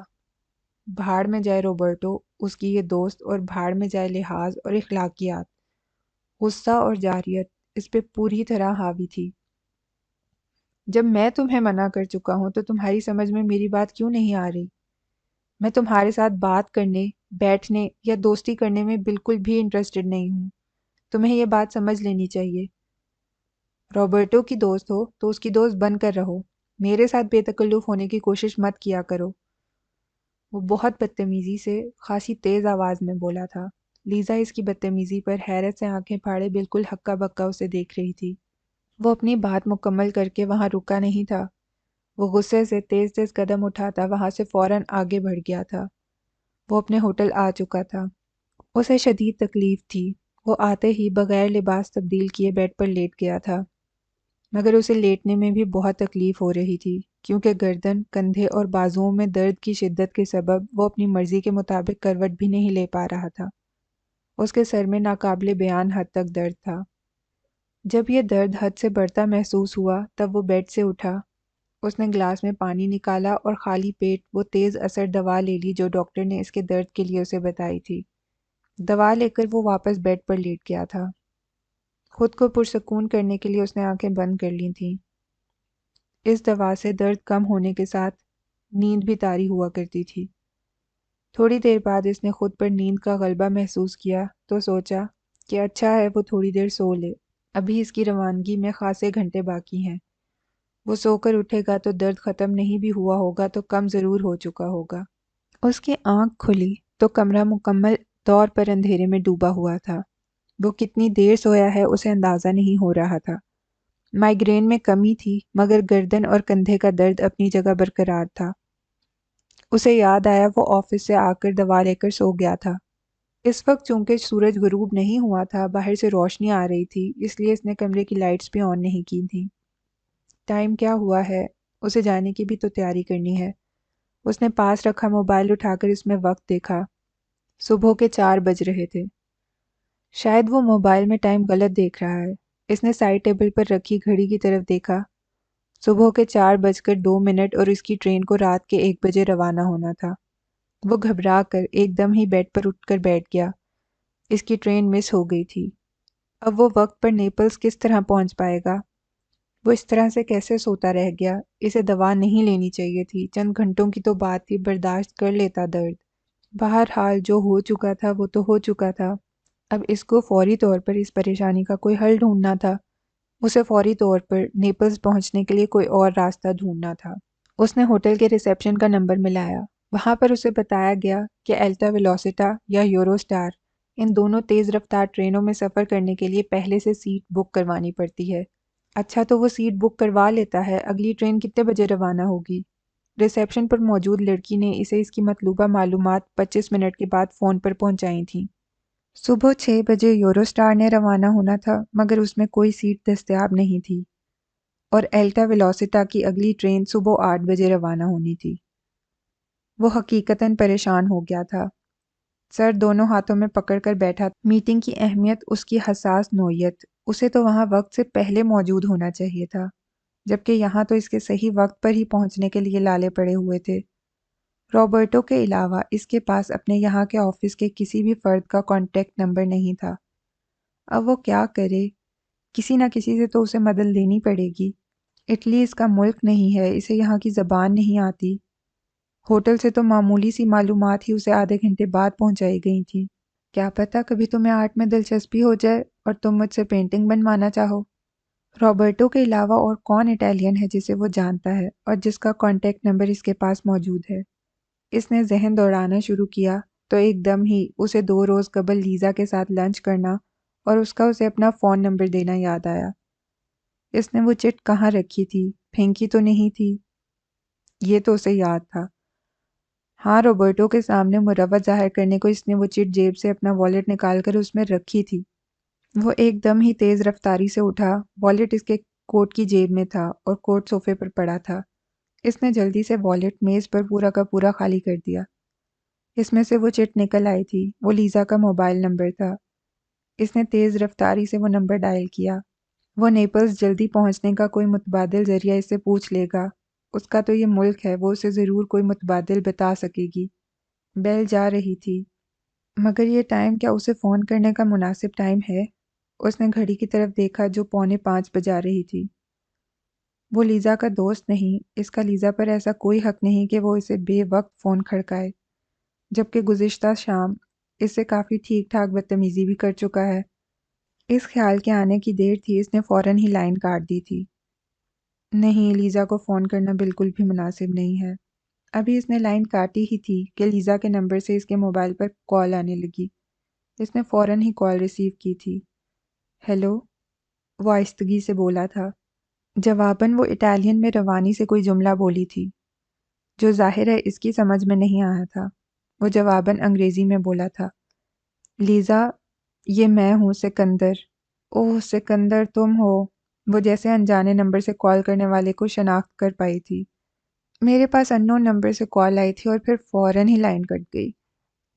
بھاڑ میں جائے روبرٹو، اس کی یہ دوست، اور بھاڑ میں جائے لحاظ اور اخلاقیات۔ غصہ اور جارحیت اس پہ پوری طرح حاوی تھی۔ جب میں تمہیں منع کر چکا ہوں تو تمہاری سمجھ میں میری بات کیوں نہیں آ رہی؟ میں تمہارے ساتھ بات کرنے، بیٹھنے یا دوستی کرنے میں بالکل بھی انٹرسٹڈ نہیں ہوں۔ تمہیں یہ بات سمجھ لینی چاہیے۔ روبرٹو کی دوست ہو تو اس کی دوست بن کر رہو، میرے ساتھ بے تکلف ہونے کی کوشش مت کیا کرو۔ وہ بہت بدتمیزی سے خاصی تیز آواز میں بولا تھا۔ لیزا اس کی بدتمیزی پر حیرت سے آنکھیں پھاڑے بالکل ہکا بکا اسے دیکھ رہی تھی۔ وہ اپنی بات مکمل کر کے وہاں رکا نہیں تھا۔ وہ غصے سے تیز تیز قدم اٹھاتا وہاں سے فوراً آگے بڑھ گیا تھا۔ وہ اپنے ہوٹل آ چکا تھا۔ اسے شدید تکلیف تھی۔ وہ آتے ہی بغیر لباس تبدیل کیے بیڈ پر لیٹ گیا تھا، مگر اسے لیٹنے میں بھی بہت تکلیف ہو رہی تھی کیونکہ گردن، کندھے اور بازوؤں میں درد کی شدت کے سبب وہ اپنی مرضی کے مطابق کروٹ بھی نہیں لے پا رہا تھا۔ اس کے سر میں ناقابل بیان حد تک درد تھا۔ جب یہ درد حد سے بڑھتا محسوس ہوا تب وہ بیڈ سے اٹھا۔ اس نے گلاس میں پانی نکالا اور خالی پیٹ وہ تیز اثر دوا لے لی جو ڈاکٹر نے اس کے درد کے لیے اسے بتائی تھی۔ دوا لے کر وہ واپس بیڈ پر لیٹ گیا تھا۔ خود کو پرسکون کرنے کے لیے اس نے آنکھیں بند کر لی تھیں۔ اس دوا سے درد کم ہونے کے ساتھ نیند بھی طاری ہوا کرتی تھی۔ تھوڑی دیر بعد اس نے خود پر نیند کا غلبہ محسوس کیا تو سوچا کہ اچھا ہے وہ تھوڑی دیر سو لے، ابھی اس کی روانگی میں خاصے گھنٹے باقی ہیں۔ وہ سو کر اٹھے گا تو درد ختم نہیں بھی ہوا ہوگا تو کم ضرور ہو چکا ہوگا۔ اس کی آنکھ کھلی تو کمرہ مکمل طور پر اندھیرے میں ڈوبا ہوا تھا۔ وہ کتنی دیر سویا ہے اسے اندازہ نہیں ہو رہا تھا۔ مائیگرین میں کمی تھی مگر گردن اور کندھے کا درد اپنی جگہ برقرار تھا۔ اسے یاد آیا وہ آفس سے آ کر دوا لے کر سو گیا تھا۔ اس وقت چونکہ سورج غروب نہیں ہوا تھا، باہر سے روشنی آ رہی تھی، اس لیے اس نے کمرے کی لائٹس بھی آن نہیں کی تھیں۔ ٹائم کیا ہوا ہے؟ اسے جانے کی بھی تو تیاری کرنی ہے۔ اس نے پاس رکھا موبائل اٹھا کر اس میں وقت دیکھا۔ صبح کے 4 بج رہے تھے۔ شاید وہ موبائل میں ٹائم غلط دیکھ رہا ہے۔ اس نے سائڈ ٹیبل پر رکھی گھڑی کی طرف دیکھا۔ صبح کے 4:02 اور اس کی ٹرین کو رات کے 1 بجے روانہ ہونا تھا۔ وہ گھبرا کر ایک دم ہی بیڈ پر اٹھ کر بیٹھ گیا۔ اس کی ٹرین مس ہو گئی تھی۔ اب وہ وقت پر نیپلز کس طرح پہنچ پائے گا؟ وہ اس طرح سے کیسے سوتا رہ گیا؟ اسے دوا نہیں لینی چاہیے تھی، چند گھنٹوں کی تو بات تھی، برداشت کر لیتا درد۔ بہرحال جو ہو چکا تھا وہ تو ہو چکا تھا۔ اب اس کو فوری طور پر اس پریشانی کا کوئی حل ڈھونڈنا تھا۔ اسے فوری طور پر نیپلز پہنچنے کے لیے کوئی اور راستہ ڈھونڈنا تھا۔ اس نے ہوٹل کے ریسیپشن کا نمبر ملایا۔ وہاں پر اسے بتایا گیا کہ الٹا ویلوسٹا یا یورو سٹار، ان دونوں تیز رفتار ٹرینوں میں سفر کرنے کے لیے پہلے سے سیٹ بک کروانی پڑتی ہے۔ اچھا تو وہ سیٹ بک کروا لیتا ہے، اگلی ٹرین کتنے بجے روانہ ہوگی؟ ریسیپشن پر موجود لڑکی نے اسے اس کی مطلوبہ معلومات 25 منٹ کے بعد فون پر پہنچائی تھیں۔ صبح 6 بجے یورو سٹار نے روانہ ہونا تھا مگر اس میں کوئی سیٹ دستیاب نہیں تھی، اور الٹا ویلوسٹا کی اگلی ٹرین صبح 8 بجے روانہ ہونی تھی۔ وہ حقیقتاً پریشان ہو گیا تھا۔ سر دونوں ہاتھوں میں پکڑ کر بیٹھا۔ میٹنگ کی اہمیت، اس کی حساس نوعیت، اسے تو وہاں وقت سے پہلے موجود ہونا چاہیے تھا، جبکہ یہاں تو اس کے صحیح وقت پر ہی پہنچنے کے لیے لالے پڑے ہوئے تھے۔ روبرٹو کے علاوہ اس کے پاس اپنے یہاں کے آفس کے کسی بھی فرد کا کانٹیکٹ نمبر نہیں تھا۔ اب وہ کیا کرے؟ کسی نہ کسی سے تو اسے مدد لینی پڑے گی۔ اٹلی اس کا ملک نہیں ہے، اسے یہاں کی زبان نہیں آتی۔ ہوٹل سے تو معمولی سی معلومات ہی اسے آدھے گھنٹے بعد پہنچائی گئی تھی۔ کیا پتہ کبھی تمہیں آرٹ میں دلچسپی ہو جائے اور تم مجھ سے پینٹنگ بنوانا چاہو۔ روبرٹو کے علاوہ اور کون اٹیلین ہے جسے وہ جانتا ہے اور جس کا کانٹیکٹ نمبر اس کے پاس موجود ہے؟ اس نے ذہن دوڑانا شروع کیا تو ایک دم ہی اسے 2 روز قبل لیزا کے ساتھ لنچ کرنا اور اس کا اسے اپنا فون نمبر دینا یاد آیا۔ اس نے وہ چٹ کہاں رکھی تھی؟ پھینکی تو نہیں تھی؟ یہ تو اسے یاد تھا۔ ہاں، روبرٹو کے سامنے مروت ظاہر کرنے کو اس نے وہ چٹ جیب سے اپنا والیٹ نکال کر اس میں رکھی تھی۔ وہ ایک دم ہی تیز رفتاری سے اٹھا، والیٹ اس کے کوٹ کی جیب میں تھا اور کوٹ صوفے پر پڑا تھا۔ اس نے جلدی سے والیٹ میز پر پورا کا پورا خالی کر دیا۔ اس میں سے وہ چٹ نکل آئی تھی، وہ لیزا کا موبائل نمبر تھا۔ اس نے تیز رفتاری سے وہ نمبر ڈائل کیا۔ وہ نیپلز جلدی پہنچنے کا کوئی متبادل ذریعہ اس سے پوچھ لے گا۔ اس کا تو یہ ملک ہے، وہ اسے ضرور کوئی متبادل بتا سکے گی۔ بیل جا رہی تھی۔ مگر یہ ٹائم کیا اسے فون کرنے کا مناسب ٹائم ہے؟ اس نے گھڑی کی طرف دیکھا جو 4:45 بجا رہی تھی۔ وہ لیزا کا دوست نہیں، اس کا لیزا پر ایسا کوئی حق نہیں کہ وہ اسے بے وقت فون کھڑکائے، جبکہ گزشتہ شام اس سے کافی ٹھیک ٹھاک بدتمیزی بھی کر چکا ہے۔ اس خیال کے آنے کی دیر تھی، اس نے فوراً ہی لائن کاٹ دی تھی۔ نہیں، لیزا کو فون کرنا بالکل بھی مناسب نہیں ہے۔ ابھی اس نے لائن کاٹی ہی تھی کہ لیزا کے نمبر سے اس کے موبائل پر کال آنے لگی۔ اس نے فوراً ہی کال ریسیو کی تھی۔ ہیلو، وہ آہستگی سے بولا تھا۔ جواباً وہ اٹالین میں روانی سے کوئی جملہ بولی تھی جو ظاہر ہے اس کی سمجھ میں نہیں آیا تھا۔ وہ جواباً انگریزی میں بولا تھا، لیزا، یہ میں ہوں، سکندر۔ اوہ سکندر، تم ہو؟ وہ جیسے انجانے نمبر سے کال کرنے والے کو شناخت کر پائی تھی۔ میرے پاس انون نمبر سے کال آئی تھی اور پھر فوراً ہی لائن کٹ گئی،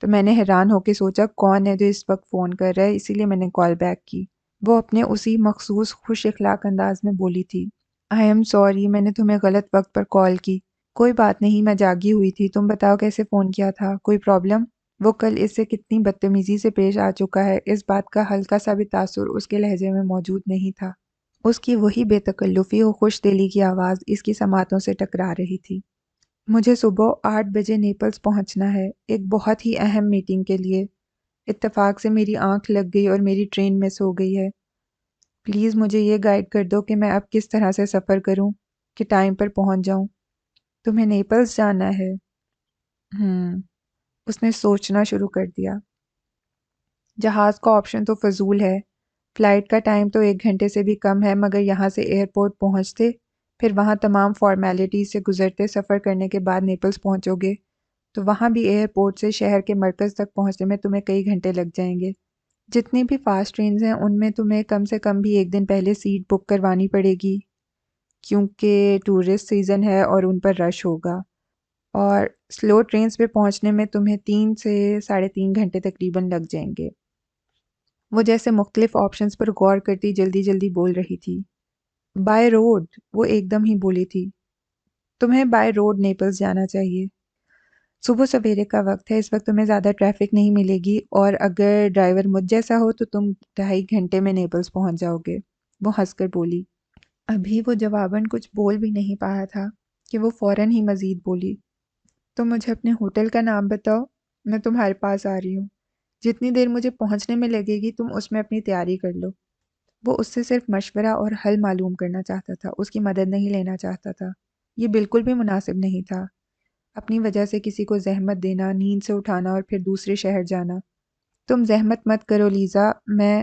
تو میں نے حیران ہو کے سوچا کون ہے جو اس وقت فون کر رہا ہے، اسی لیے میں نے کال بیک کی۔ وہ اپنے اسی مخصوص خوش اخلاق انداز میں بولی تھی۔ آئی ایم سوری، میں نے تمہیں غلط وقت پر کال کی۔ کوئی بات نہیں، میں جاگی ہوئی تھی۔ تم بتاؤ کیسے فون کیا تھا؟ کوئی پرابلم؟ وہ کل اس سے کتنی بدتمیزی سے پیش آ چکا ہے، اس بات کا ہلکا سا بھی تاثر اس کے لہجے میں موجود نہیں تھا۔ اس کی وہی بے تکلفی و خوش دلی کی آواز اس کی سماعتوں سے ٹکرا رہی تھی۔ مجھے صبح 8 بجے نیپلز پہنچنا ہے، ایک بہت ہی اہم میٹنگ کے لیے۔ اتفاق سے میری آنکھ لگ گئی اور میری ٹرین مس ہو گئی ہے۔ پلیز مجھے یہ گائیڈ کر دو کہ میں اب کس طرح سے سفر کروں کہ ٹائم پر پہنچ جاؤں۔ تمہیں نیپلز جانا ہے؟ اس نے سوچنا شروع کر دیا۔ جہاز کا آپشن تو فضول ہے، فلائٹ کا ٹائم تو 1 گھنٹے سے بھی کم ہے، مگر یہاں سے ایئرپورٹ پہنچتے، پھر وہاں تمام فارمیلٹیز سے گزرتے سفر کرنے کے بعد نیپلز پہنچو گے، تو وہاں بھی ایئرپورٹ سے شہر کے مرکز تک پہنچنے میں تمہیں کئی گھنٹے لگ جائیں گے۔ جتنی بھی فاسٹ ٹرینز ہیں ان میں تمہیں کم سے کم بھی 1 دن پہلے سیٹ بک کروانی پڑے گی، کیونکہ ٹورسٹ سیزن ہے اور ان پر رش ہوگا۔ اور سلو ٹرینز پہ پہنچنے میں تمہیں 3 سے 3.5 گھنٹے تقریباً لگ جائیں گے۔ وہ جیسے مختلف آپشنز پر غور کرتی جلدی جلدی بول رہی تھی۔ بائی روڈ، وہ ایک دم ہی بولی تھی، تمہیں بائی روڈ نیپلز جانا چاہیے۔ صبح سویرے کا وقت ہے، اس وقت تمہیں زیادہ ٹریفک نہیں ملے گی، اور اگر ڈرائیور مجھ جیسا ہو تو تم 2.5 گھنٹے میں نیپلز پہنچ جاؤ گے۔ وہ ہنس کر بولی۔ ابھی وہ جواباً کچھ بول بھی نہیں پایا تھا کہ وہ فوراً ہی مزید بولی، تم مجھے اپنے ہوٹل کا نام بتاؤ، میں تمہارے پاس آ رہی ہوں۔ جتنی دیر مجھے پہنچنے میں لگے گی تم اس میں اپنی تیاری کر لو۔ وہ اس سے صرف مشورہ اور حل معلوم کرنا چاہتا تھا، اس کی مدد نہیں لینا چاہتا تھا۔ یہ بالکل بھی مناسب نہیں تھا، اپنی وجہ سے کسی کو زحمت دینا، نیند سے اٹھانا اور پھر دوسرے شہر جانا۔ تم زحمت مت کرو لیزا، میں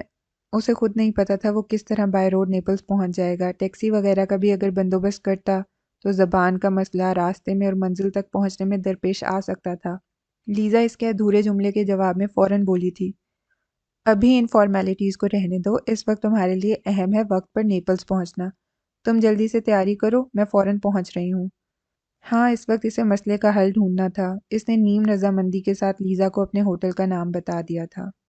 اسے خود نہیں پتا تھا وہ کس طرح بائی روڈ نیپلز پہنچ جائے گا۔ ٹیکسی وغیرہ کا بھی اگر بندوبست کرتا تو زبان کا مسئلہ راستے میں اور منزل تک پہنچنے میں درپیش آ سکتا تھا۔ لیزا اس کے ادھورے جملے کے جواب میں فوراً بولی تھی، ابھی ان فارمیلٹیز کو رہنے دو، اس وقت تمہارے لیے اہم ہے وقت پر نیپلز پہنچنا۔ تم جلدی سے تیاری کرو، میں فوراً پہنچ رہی ہوں۔ ہاں، اس وقت اسے مسئلے کا حل ڈھونڈنا تھا۔ اس نے نیم رضامندی کے ساتھ لیزا کو اپنے ہوٹل کا نام بتا دیا تھا۔